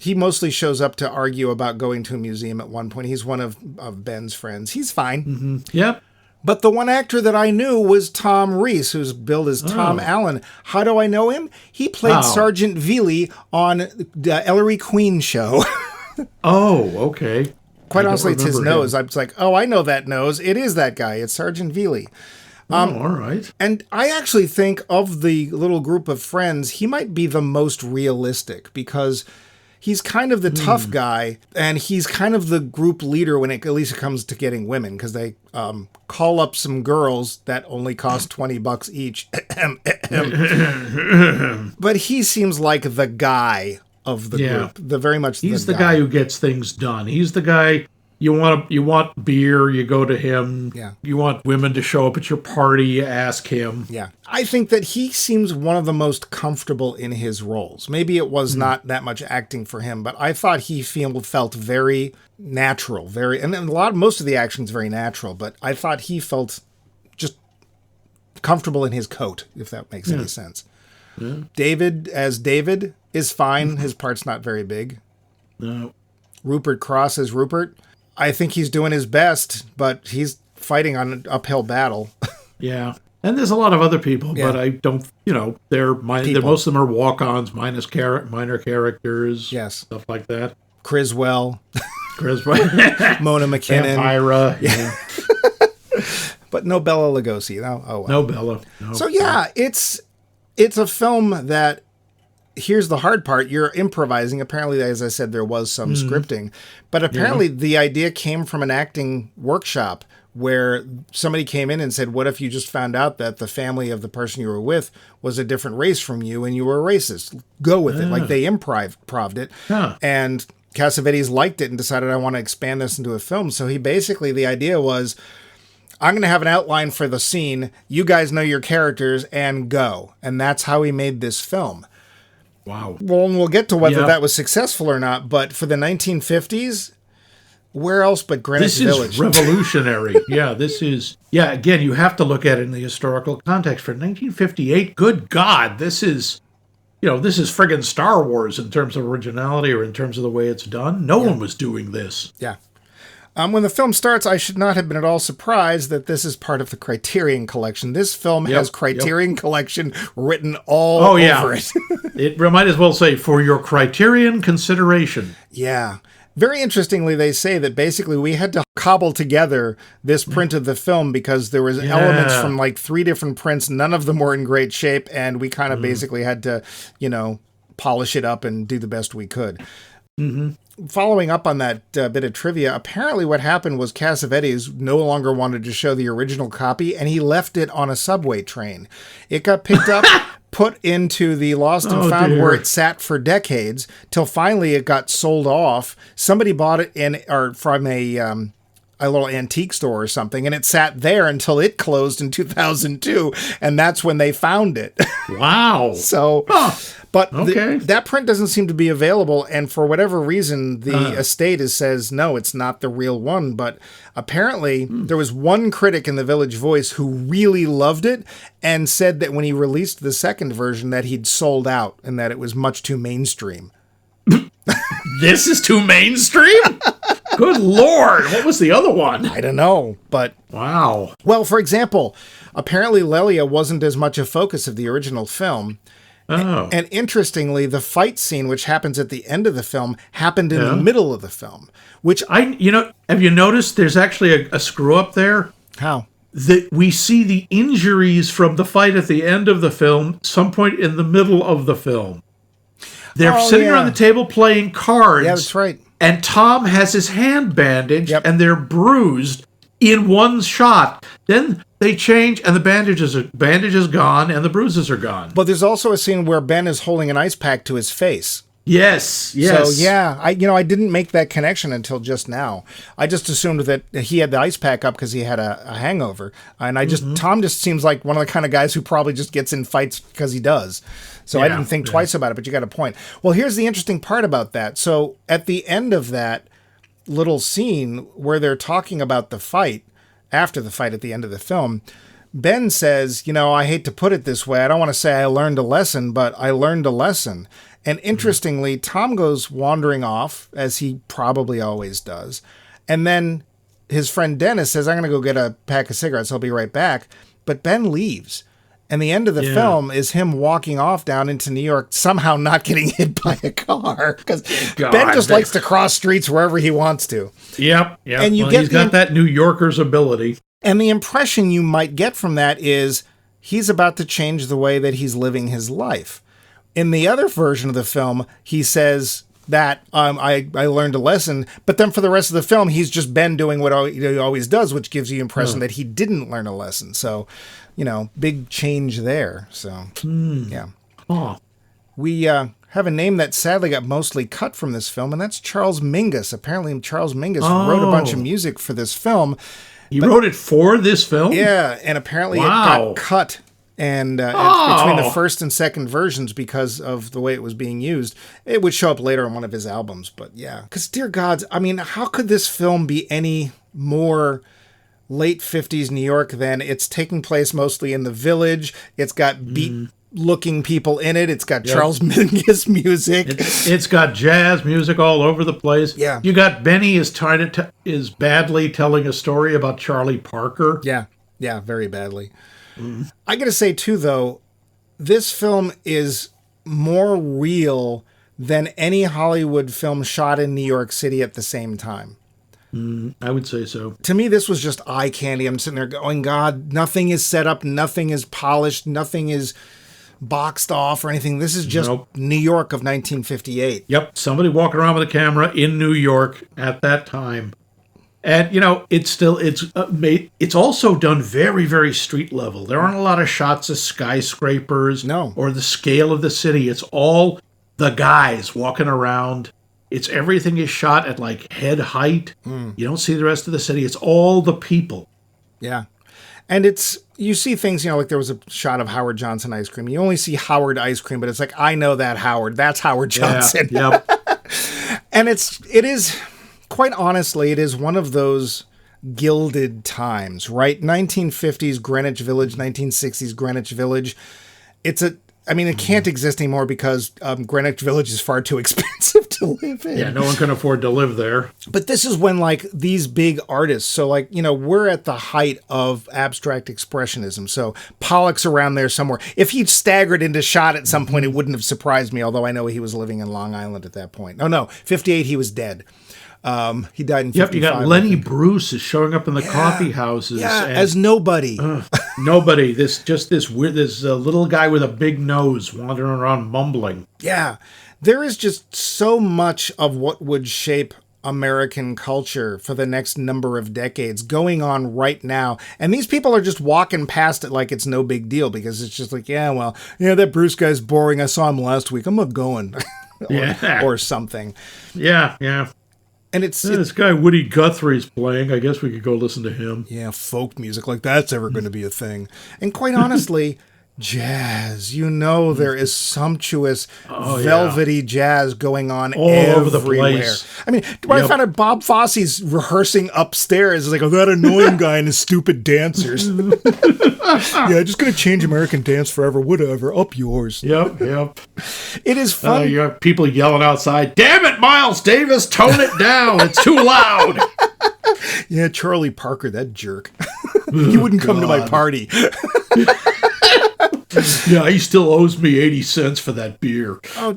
He mostly shows up to argue about going to a museum at one point. He's one of Ben's friends. He's fine. Yep. But the one actor that I knew was Tom Reese, who's billed as Tom Allen. How do I know him? He played Sergeant Veely on the Ellery Queen show. Oh, okay. Quite honestly, it's his nose. I was like, oh, I know that nose. It is that guy. It's Sergeant Veely. All right. And I actually think of the little group of friends, he might be the most realistic because he's kind of the tough guy and he's kind of the group leader when it at least comes to getting women, because they call up some girls that only cost $20 each. But he seems like the guy of the group. He's the guy who gets things done. He's the guy. You want beer, you go to him. Yeah. You want women to show up at your party, you ask him. Yeah. I think that he seems one of the most comfortable in his roles. Maybe it was not that much acting for him, but I thought he felt very natural, and most of the action's very natural, but I thought he felt just comfortable in his coat, if that makes any sense. Yeah. David as David is fine. His part's not very big. No. Rupert Cross as Rupert. I think he's doing his best, but he's fighting on an uphill battle. Yeah. And there's a lot of other people, but I don't, they're most of them are walk-ons, minor characters, stuff like that. Criswell. Mona McKinnon. Elvira. Yeah. But no Bella Lugosi. Well. No Bella. No. So yeah, it's a film that, here's the hard part. You're improvising. Apparently, as I said, there was some scripting. But apparently the idea came from an acting workshop where somebody came in and said, what if you just found out that the family of the person you were with was a different race from you and you were a racist? Go with it. Like, they improv'd it. And Cassavetes liked it and decided, I want to expand this into a film. So the idea was, I'm going to have an outline for the scene. You guys know your characters and go. And that's how he made this film. Wow. Well, and we'll get to whether that was successful or not, but for the 1950s, where else but Greenwich Village? This is revolutionary. Again, you have to look at it in the historical context. For 1958, good God, this is friggin' Star Wars in terms of originality or in terms of the way it's done. No one was doing this. Yeah. When the film starts, I should not have been at all surprised that this is part of the Criterion Collection. This film has Criterion Collection written all over it. It might as well say, for your Criterion consideration. Yeah. Very interestingly, they say that basically we had to cobble together this print of the film because there was elements from like 3 different prints. None of them were in great shape, and we kind of basically had to, polish it up and do the best we could. Following up on that bit of trivia, apparently what happened was Cassavetes no longer wanted to show the original copy, and he left it on a subway train. It got picked up, put into the Lost and Found, where it sat for decades, till finally it got sold off. Somebody bought it from a little antique store or something, and it sat there until it closed in 2002, and that's when they found it. Wow. So... But that print doesn't seem to be available, and for whatever reason, the estate says, no, it's not the real one. But apparently, there was one critic in the Village Voice who really loved it and said that when he released the second version that he'd sold out and that it was much too mainstream. This is too mainstream? Good Lord. What was the other one? I don't know, but... Wow. Well, for example, apparently Lelia wasn't as much a focus of the original film. Oh. And interestingly, the fight scene, which happens at the end of the film, happened in the middle of the film. Which have you noticed there's actually a screw up there? How? That we see the injuries from the fight at the end of the film, some point in the middle of the film. They're sitting around the table playing cards. Yeah, that's right. And Tom has his hand bandaged, and they're bruised in one shot. Then they change, and the bandage is gone, and the bruises are gone. But there's also a scene where Ben is holding an ice pack to his face. Yes, yes. So yeah, I didn't make that connection until just now. I just assumed that he had the ice pack up because he had a hangover, and Tom just seems like one of the kind of guys who probably just gets in fights because he does. So I didn't think twice about it. But you got a point. Well, here's the interesting part about that. So at the end of that little scene where they're talking about the fight, after the fight at the end of the film, Ben says, I hate to put it this way. I don't want to say I learned a lesson, but I learned a lesson. And interestingly, Tom goes wandering off, as he probably always does. And then his friend Dennis says, I'm going to go get a pack of cigarettes. I'll be right back. But Ben leaves. And the end of the film is him walking off down into New York, somehow not getting hit by a car. Because Ben just likes to cross streets wherever he wants to. Yep. And he's got that New Yorker's ability. And the impression you might get from that is he's about to change the way that he's living his life. In the other version of the film, he says that I learned a lesson, but then for the rest of the film, he's just Ben doing what he always does, which gives you the impression that he didn't learn a lesson. So, big change there. So, yeah. Oh. We have a name that sadly got mostly cut from this film, and that's Charles Mingus. Apparently, Charles Mingus wrote a bunch of music for this film. He wrote it for this film? Yeah, and apparently it got cut. And between the first and second versions, because of the way it was being used, it would show up later on one of his albums. But yeah, because dear gods, how could this film be any more late 50s New York than it's taking place mostly in the Village? It's got beat-looking people in it. It's got Charles Mingus music. It's got jazz music all over the place. Yeah, you got Benny is badly telling a story about Charlie Parker. Yeah, very badly. I gotta say, too, though, this film is more real than any Hollywood film shot in New York City at the same time. I would say so. To me, this was just eye candy. I'm sitting there going, God, nothing is set up, nothing is polished, nothing is boxed off or anything. This is just New York of 1958. Yep, somebody walking around with a camera in New York at that time. And, it's also done very, very street level. There aren't a lot of shots of skyscrapers or the scale of the city. It's all the guys walking around. Everything is shot at like head height. You don't see the rest of the city. It's all the people. Yeah. And you see things, like there was a shot of Howard Johnson ice cream. You only see Howard ice cream, but it's like, I know that Howard. That's Howard Johnson. Yeah, yep. And it is... Quite honestly, it is one of those gilded times, right? 1950s Greenwich Village, 1960s Greenwich Village. It can't exist anymore because Greenwich Village is far too expensive to live in. Yeah, no one can afford to live there. But this is when, these big artists, so, we're at the height of abstract expressionism. So Pollock's around there somewhere. If he'd staggered into shot at some point, it wouldn't have surprised me, although I know he was living in Long Island at that point. Oh, no, 58, he was dead. He died in 55. Yep, you got Lenny Bruce is showing up in the coffee houses. Yeah, as nobody. Nobody. This little guy with a big nose wandering around mumbling. Yeah. There is just so much of what would shape American culture for the next number of decades going on right now. And these people are just walking past it like it's no big deal because it's just like, that Bruce guy's boring. I saw him last week. I'm not going. or something. Yeah. And this guy Woody Guthrie's playing. I guess we could go listen to him. Yeah, folk music like that's ever going to be a thing. And quite honestly, jazz. There is sumptuous, velvety jazz going on all everywhere. over the place. When I found out Bob Fosse's rehearsing upstairs, it's like, that annoying guy and his stupid dancers. Just going to change American dance forever. Whatever. Up yours. Yep. It is fun. You have people yelling outside, damn it, Miles Davis, tone it down. It's too loud. Yeah, Charlie Parker, that jerk. He wouldn't come to my party. Yeah, he still owes me 80 cents for that beer. Oh,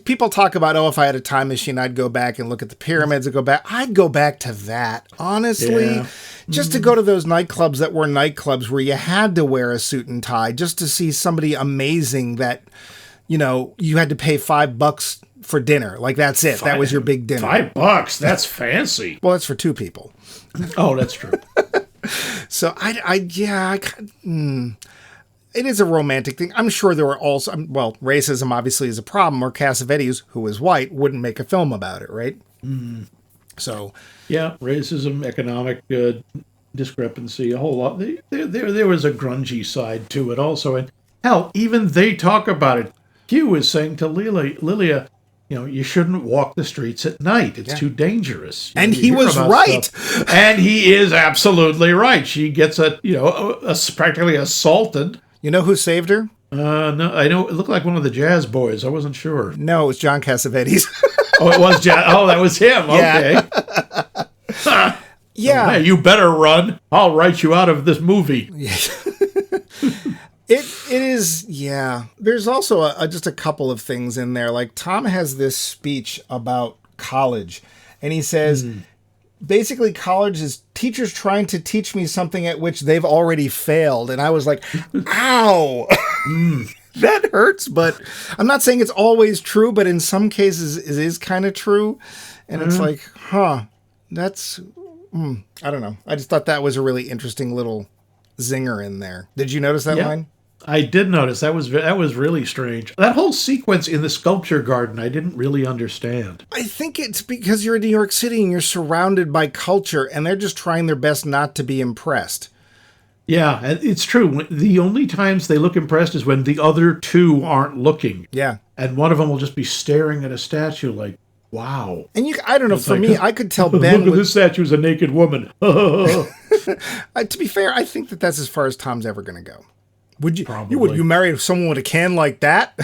people talk about, if I had a time machine, I'd go back and look at the pyramids and go back. I'd go back to that, honestly. Just to go to those nightclubs that were nightclubs where you had to wear a suit and tie just to see somebody amazing that, you had to pay $5 for dinner. Like, that's it. That was your big dinner. $5? That's fancy. Well, that's for two people. Oh, that's true. So it is a romantic thing. I'm sure there were also, well, racism obviously is a problem, or Cassavetes, who is white, wouldn't make a film about it, right? Mm. So, yeah, racism, economic discrepancy, a whole lot. There was a grungy side to it also. And hell, even they talk about it. Hugh was saying to Lilia, you shouldn't walk the streets at night. It's too dangerous. And he was right. And he is absolutely right. She gets practically assaulted. You know who saved her? No, I know it looked like one of the Jazz Boys. I wasn't sure. No, it was John Cassavetes. Oh, it was Jazz. Oh, that was him. Okay. Yeah. Hey, you better run. I'll write you out of this movie. It is, yeah. There's also just a couple of things in there. Like, Tom has this speech about college, and he says, basically, college is teachers trying to teach me something at which they've already failed. And I was like, ow! That hurts, but I'm not saying it's always true, but in some cases it is kind of true. And it's like, that's, I don't know. I just thought that was a really interesting little zinger in there. Did you notice that line? I did notice. That was really strange. That whole sequence in the sculpture garden, I didn't really understand. I think it's because you're in New York City and you're surrounded by culture, and they're just trying their best not to be impressed. Yeah, it's true. The only times they look impressed is when the other two aren't looking. Yeah. And one of them will just be staring at a statue like, wow. And I don't know, for me, I could tell Ben... Look at this statue's a naked woman. To be fair, I think that's as far as Tom's ever going to go. Would you marry someone with a can like that?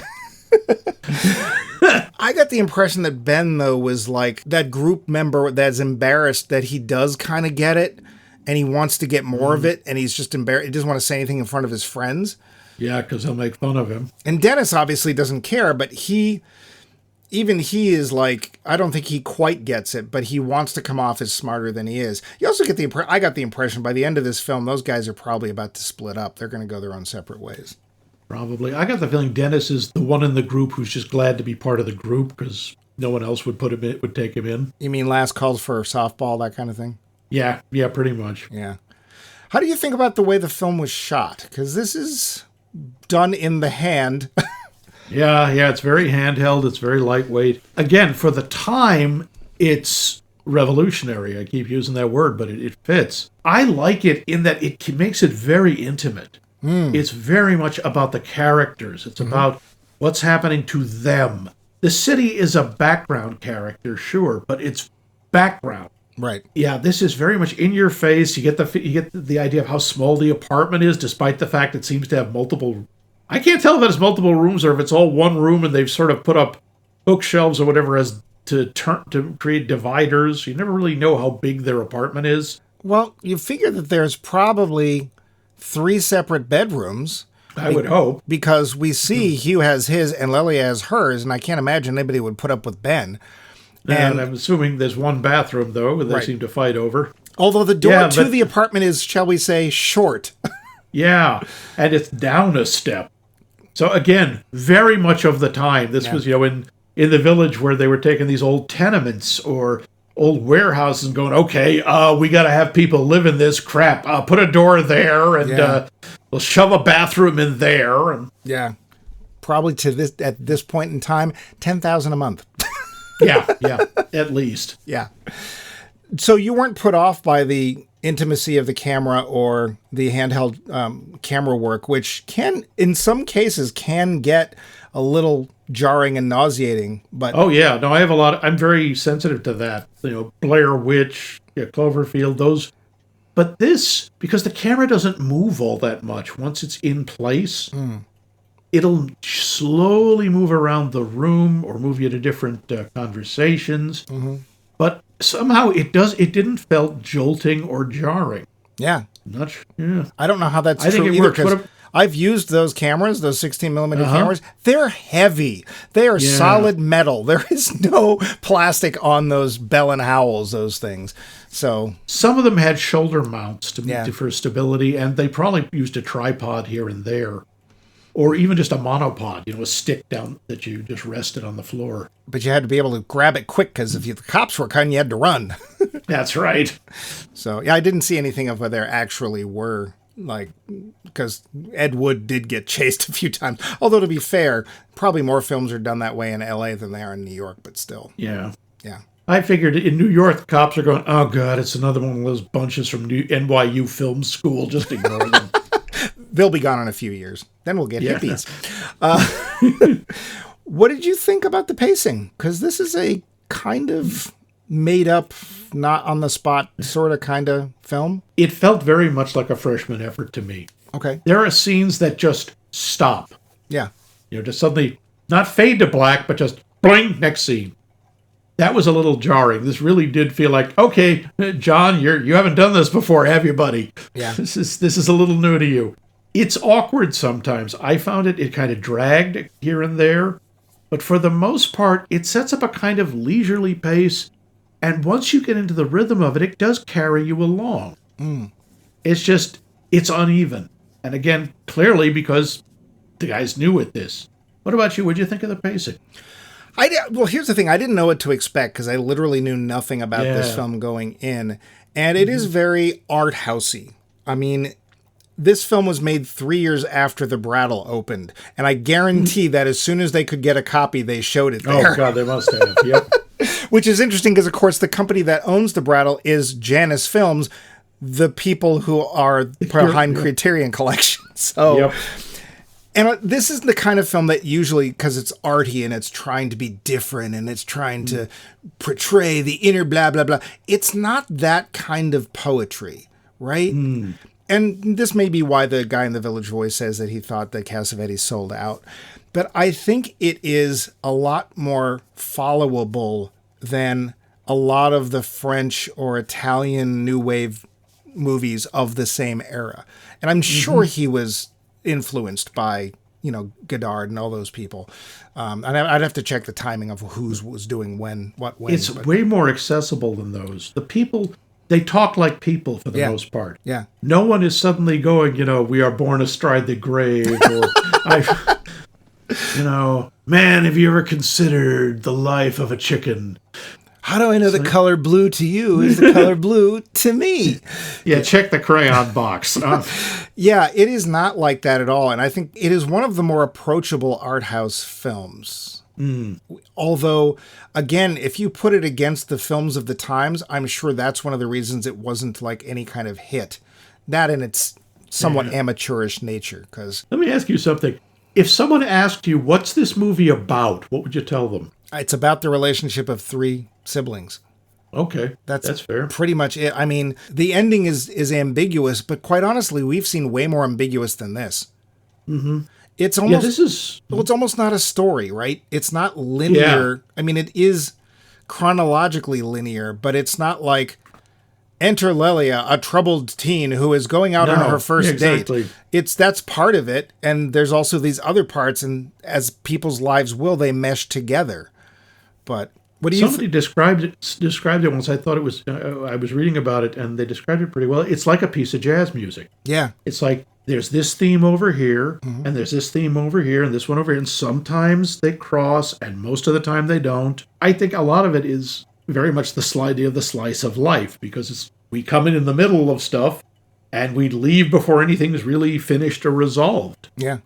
I got the impression that Ben, though, was like that group member that's embarrassed that he does kind of get it, and he wants to get more of it, and he's just embarrassed. He doesn't want to say anything in front of his friends. Yeah, because they'll make fun of him. And Dennis obviously doesn't care, but he is like, I don't think he quite gets it, but he wants to come off as smarter than he is. You also get I got the impression by the end of this film, those guys are probably about to split up. They're going to go their own separate ways. Probably. I got the feeling Dennis is the one in the group who's just glad to be part of the group because no one else would take him in. You mean last calls for softball, that kind of thing? Yeah, pretty much. Yeah. How do you think about the way the film was shot? Because this is done in the hand. Yeah, it's very handheld. It's very lightweight. Again, for the time, it's revolutionary. I keep using that word, but it fits. I like it in that it makes it very intimate. It's very much about the characters. It's about what's happening to them. The city is a background character, sure, but it's background. Right. Yeah, this is very much in your face. You get the idea of how small the apartment is, despite the fact it seems to have multiple. I can't tell if it's multiple rooms or if it's all one room and they've sort of put up bookshelves or whatever as to create dividers. You never really know how big their apartment is. Well, you figure that there's probably 3 separate bedrooms. I would hope. Because we see Hugh has his and Lelia has hers, and I can't imagine anybody would put up with Ben. And I'm assuming there's one bathroom, though, that they seem to fight over. Although the door to the apartment is, shall we say, short. Yeah, and it's down a step. So again, very much of the time, this was, in the village where they were taking these old tenements or old warehouses and going, okay, we got to have people live in this crap. Put a door there and we'll shove a bathroom in there. And probably at this point in time, $10,000 a month. yeah, at least. Yeah. So you weren't put off by the intimacy of the camera or the handheld camera work, which in some cases can get a little jarring and nauseating. But I have I'm very sensitive to that. Blair Witch, Cloverfield, those. But this, because the camera doesn't move all that much once it's in place, it'll slowly move around the room or move you to different conversations. But somehow it didn't felt jolting or jarring. Yeah. Yeah. I don't know how that's true. I think it works. I've used those cameras, those 16 millimeter cameras. They're heavy. They are solid metal. There is no plastic on those Bell and Howells, those things. So some of them had shoulder mounts for stability, and they probably used a tripod here and there. Or even just a monopod, a stick down that you just rested on the floor. But you had to be able to grab it quick because if the cops were coming, you had to run. That's right. So, I didn't see anything of where there actually were like, because Ed Wood did get chased a few times. Although, to be fair, probably more films are done that way in LA than they are in New York, but still. Yeah. Yeah. I figured in New York, the cops are going, oh, God, it's another one of those bunches from NYU Film School. Just ignore them. They'll be gone in a few years. Then we'll get hippies. What did you think about the pacing? Because this is a kind of made up, not on the spot sort of kind of film. It felt very much like a freshman effort to me. Okay. There are scenes that just stop. Yeah. Just suddenly not fade to black, but just bling, next scene. That was a little jarring. This really did feel like, okay, John, you haven't done this before, have you, buddy? Yeah. This is a little new to you. It's awkward sometimes. I found it kind of dragged here and there. But for the most part, it sets up a kind of leisurely pace. And once you get into the rhythm of it, it does carry you along. It's uneven. And again, clearly because the guy's new at this. What about you? What did you think of the pacing? Well, here's the thing. I didn't know what to expect because I literally knew nothing about this film going in. And it is very art housey. I mean, this film was made 3 years after the Brattle opened. And I guarantee that as soon as they could get a copy, they showed it there. Oh, God, they must have. Yep. Which is interesting because, of course, the company that owns the Brattle is Janus Films, the people who are behind Criterion Collection. So, yep. And this is the kind of film that usually, because it's arty and it's trying to be different and it's trying to portray the inner blah, blah, blah. It's not that kind of poetry, right? And this may be why the guy in the Village Voice says that he thought that Cassavetes sold out. But I think it is a lot more followable than a lot of the French or Italian New Wave movies of the same era. And I'm sure he was influenced by, Godard and all those people. And I'd have to check the timing of who was doing when. It's way more accessible than those. The people... They talk like people for the most part. Yeah. No one is suddenly going, we are born astride the grave, or, man, have you ever considered the life of a chicken? How do I know the color blue to you is the color blue to me? Yeah, check the crayon box. Yeah, it is not like that at all. And I think it is one of the more approachable art house films. Although, again, if you put it against the films of the times, I'm sure that's one of the reasons it wasn't like any kind of hit. That and its somewhat amateurish nature. Because let me ask you something. If someone asked you, what's this movie about, what would you tell them? It's about the relationship of three siblings. Okay, that's fair. Pretty much it. I mean, the ending is ambiguous, but quite honestly, we've seen way more ambiguous than this. It's almost it's almost not a story, right? It's not linear. Yeah. I mean, it is chronologically linear, but it's not like enter Lelia, a troubled teen who is going out on her first date. That's part of it, and there's also these other parts, and as people's lives will, they mesh together. But what do you? Somebody described it once. I thought it was. I was reading about it, and they described it pretty well. It's like a piece of jazz music. Yeah, it's like. There's this theme over here, and there's this theme over here, and this one over here, and sometimes they cross, and most of the time they don't. I think a lot of it is very much the idea of the slice of life, because we come in the middle of stuff, and we leave before anything's really finished or resolved. Yeah.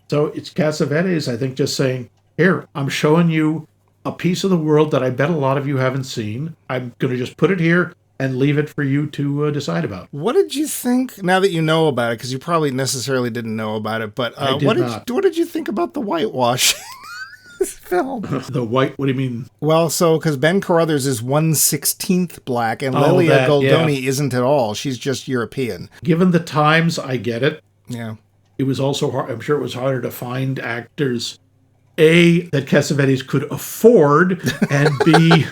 So it's Cassavetes, I think, just saying, here, I'm showing you a piece of the world that I bet a lot of you haven't seen. I'm going to just put it here and leave it for you to decide about. What did you think, now that you know about it, because you probably necessarily didn't know about it, but what did you think about the whitewash film? The white, what do you mean? Well, because Ben Carruthers is 1/16 black, and Lelia Goldoni isn't at all. She's just European. Given the times, I get it. Yeah. It was also hard, I'm sure it was harder to find actors, A, that Cassavetes could afford, and B,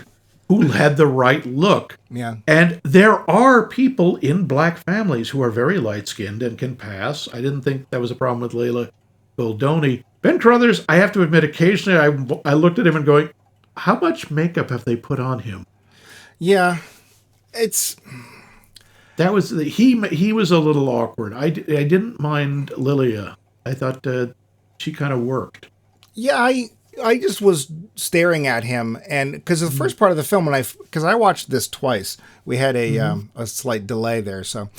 who had the right look. Yeah. And there are people in black families who are very light-skinned and can pass. I didn't think that was a problem with Leila Goldoni. Ben Carruthers, I have to admit, occasionally I looked at him and going, how much makeup have they put on him? Yeah. That was, he was a little awkward. I didn't mind Lilia. I thought she kind of worked. Yeah, I just was staring at him, and because the first part of the film, because I watched this twice, we had a slight delay there, so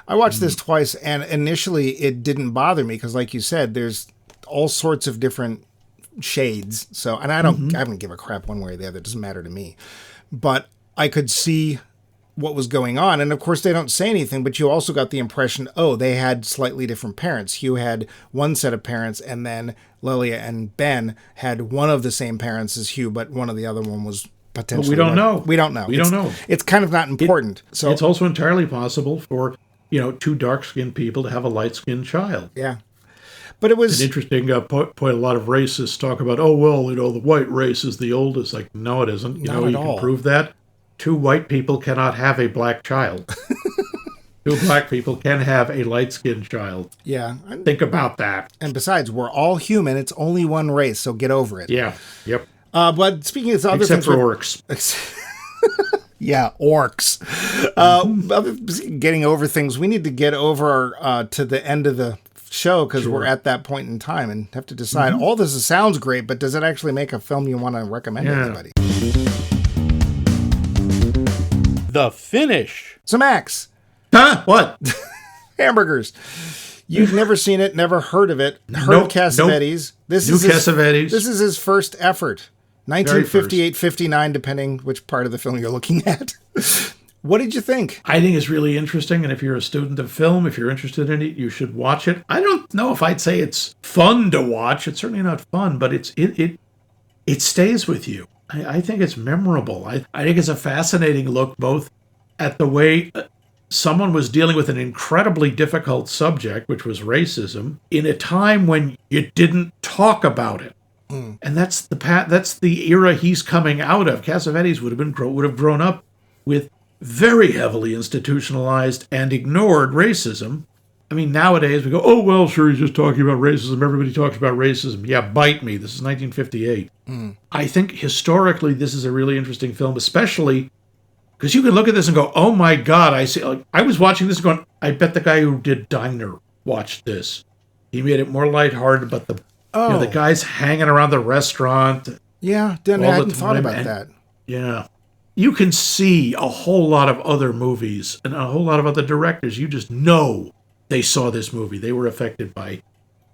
I watched this twice, and initially it didn't bother me because, like you said, there's all sorts of different shades. So, and I don't give a crap one way or the other. It doesn't matter to me, but I could see what was going on. And of course they don't say anything, but you also got the impression, oh, they had slightly different parents. Hugh had one set of parents, and then Lilia and Ben had one of the same parents as Hugh, but one of the other one was potentially. But we don't know. We don't know. We don't know. It's kind of not important. So it's also entirely possible for, two dark-skinned people to have a light-skinned child. Yeah. But it was an interesting point. A lot of racists talk about, the white race is the oldest. Like, no, it isn't. You can prove that. 2 white people cannot have a black child. 2 black people can have a light-skinned child. Yeah. Think about that. And besides, we're all human. It's only one race, so get over it. Yeah. Yep. But speaking of other Except things... for orcs. Yeah, orcs. Getting over things, we need to get over to the end of the show because we're at that point in time and have to decide, all this sounds great, but does it actually make a film you want to recommend to anybody? The finish. So Max. Huh? What? Hamburgers. You've never seen it, never heard of it. Heard of Cassavetes. This is Cassavetes. This is his first effort. 1958, 59, depending which part of the film you're looking at. What did you think? I think it's really interesting, and if you're a student of film, if you're interested in it, you should watch it. I don't know if I'd say it's fun to watch. It's certainly not fun, but it stays with you. I think it's memorable. I think it's a fascinating look both at the way someone was dealing with an incredibly difficult subject, which was racism, in a time when you didn't talk about it. And that's the era he's coming out of. Cassavetes would have grown up with very heavily institutionalized and ignored racism. I mean, nowadays we go, oh, well, sure, he's just talking about racism. Everybody talks about racism. Yeah, bite me. This is 1958. I think historically this is a really interesting film, especially because you can look at this and go, oh, my God. I was watching this going, I bet the guy who did Diner watched this. He made it more lighthearted, but the guys hanging around the restaurant. Yeah, I hadn't thought about that. Yeah. You can see a whole lot of other movies and a whole lot of other directors. You just know they saw this movie. They were affected by,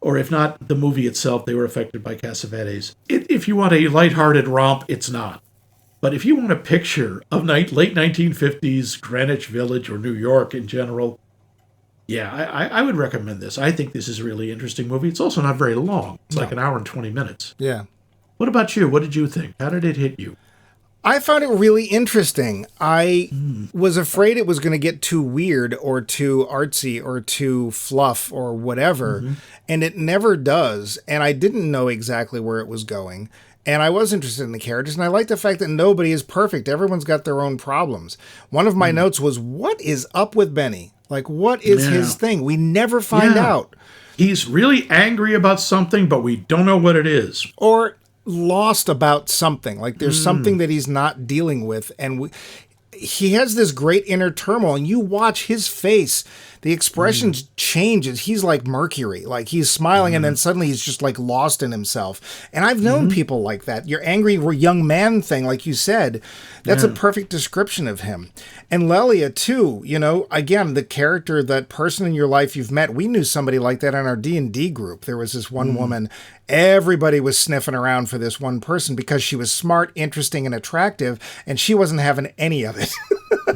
or if not the movie itself, they were affected by Cassavetes. If you want a lighthearted romp, it's not. But if you want a picture of late 1950s Greenwich Village or New York in general, yeah, I would recommend this. I think this is a really interesting movie. It's also not very long. It's like an hour and 20 minutes. Yeah. What about you? What did you think? How did it hit you? I found it really interesting. I was afraid it was going to get too weird or too artsy or too fluff or whatever, and it never does. And I didn't know exactly where it was going. And I was interested in the characters, and I like the fact that nobody is perfect. Everyone's got their own problems. One of my notes was, what is up with Benny? Like, what is his thing? We never find out. He's really angry about something, but we don't know what it is. Or lost about something. Like, there's something that he's not dealing with, and he has this great inner turmoil, and you watch his face. The expressions changes. He's like Mercury. Like, he's smiling, and then suddenly he's just, like, lost in himself. And I've known people like that. Your angry young man thing, like you said, that's a perfect description of him. And Lelia, too, again, the character, that person in your life you've met. We knew somebody like that in our D&D group. There was this one woman. Everybody was sniffing around for this one person because she was smart, interesting, and attractive, and she wasn't having any of it.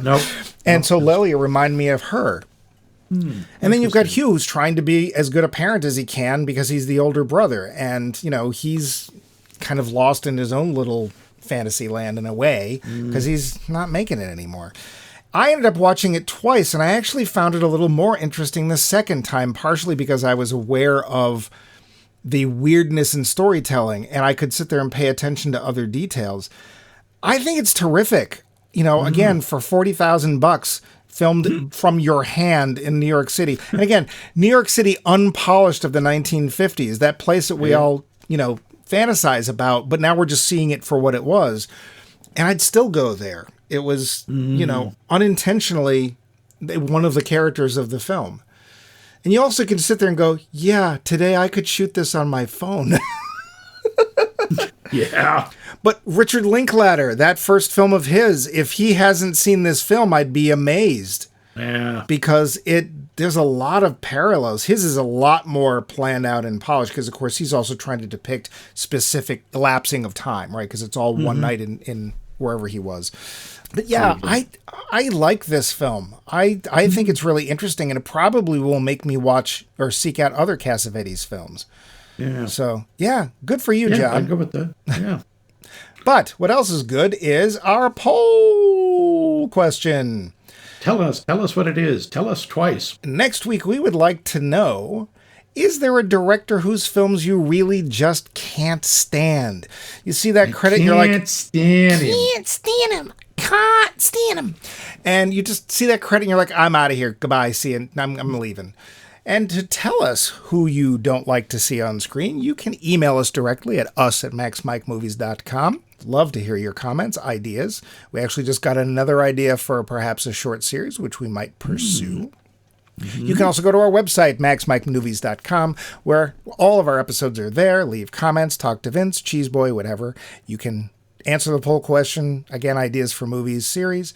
Nope. And so Lelia reminded me of her. And then you've got Hugh, who's trying to be as good a parent as he can because he's the older brother. And, he's kind of lost in his own little fantasy land in a way because he's not making it anymore. I ended up watching it twice, and I actually found it a little more interesting the second time, partially because I was aware of the weirdness in storytelling, and I could sit there and pay attention to other details. I think it's terrific. Again, for $40,000, filmed from your hand in New York City. And again, New York City unpolished of the 1950s, that place that we all, fantasize about, but now we're just seeing it for what it was. And I'd still go there. It was, unintentionally one of the characters of the film. And you also can sit there and go, yeah, today I could shoot this on my phone. Yeah. But Richard Linklater, that first film of his, if he hasn't seen this film, I'd be amazed. Yeah. Because there's a lot of parallels. His is a lot more planned out and polished because, of course, he's also trying to depict specific elapsing of time, right? Because it's all one night in wherever he was. But yeah, I like this film. I think it's really interesting, and it probably will make me watch or seek out other Cassavetes films. Yeah. So, yeah, good for you, John. I'd go with that. Yeah. But what else is good is our poll question. Tell us what it is. Tell us twice. Next week, we would like to know, is there a director whose films you really just can't stand? You see that credit, and you're like, can't stand him. Can't stand him. And you just see that credit, and you're like, I'm out of here. Goodbye. See you. I'm leaving. And to tell us who you don't like to see on screen, you can email us directly at us@maxmikemovies.com. Love to hear your comments, ideas. We actually just got another idea for perhaps a short series, which we might pursue. Mm-hmm. You can also go to our website, maxmikemovies.com, where all of our episodes are there. Leave comments, talk to Vince, Cheeseboy, whatever. You can answer the poll question. Again, ideas for movies, series.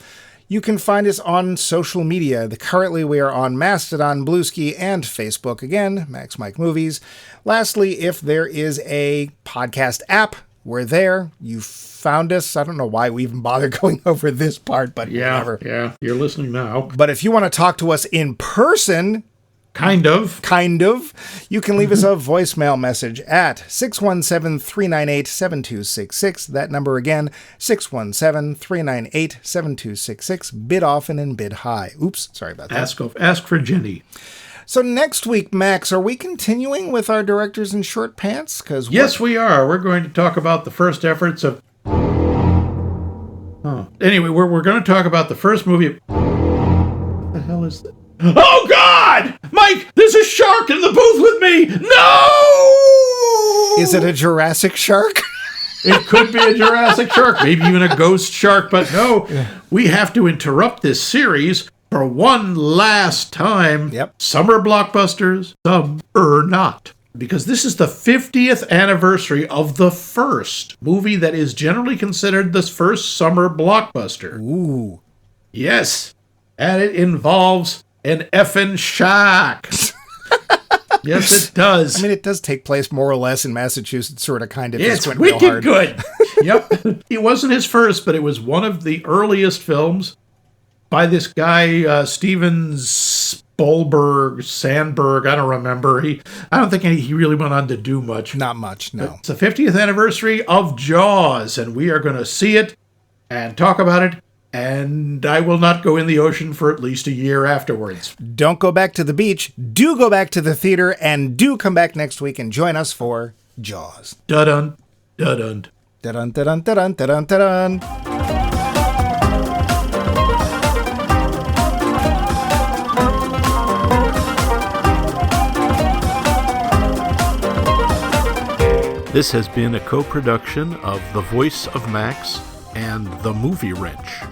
You can find us on social media. Currently, we are on Mastodon, Bluesky, and Facebook. Again, Max Mike Movies. Lastly, if there is a podcast app, we're there. You found us. I don't know why we even bother going over this part, but whatever. Yeah, you're listening now. But if you want to talk to us in person, Kind of. you can leave us a voicemail message at 617-398-7266. That number again, 617-398-7266. Bid often and bid high. Oops, sorry about that. Ask for Jenny. So next week, Max, are we continuing with our directors in short pants? Yes, we are. We're going to talk about the first efforts of... Anyway, we're going to talk about the first movie... What the hell is that? Oh, God! Mike, there's a shark in the booth with me! No! Is it a Jurassic shark? It could be a Jurassic shark, maybe even a ghost shark, but no. We have to interrupt this series for one last time. Yep. Summer blockbusters, some or not. Because this is the 50th anniversary of the first movie that is generally considered the first summer blockbuster. Ooh. Yes. And it involves an effing shark. Yes, it does. I mean, it does take place more or less in Massachusetts, sort of, kind of. It's went real wicked hard. good. Yep. It wasn't his first, but it was one of the earliest films by this guy, Steven Sandberg. I don't remember. I don't think he really went on to do much. Not much, no. It's the 50th anniversary of Jaws, and we are going to see it and talk about it. And I will not go in the ocean for at least a year afterwards. Don't go back to the beach. Do go back to the theater, and do come back next week and join us for Jaws. Dun-dun, dun-dun. Dun-dun, dun-dun, dun-dun, dun-dun, dun-dun. This has been a co-production of The Voice of Max and The Movie Wrench.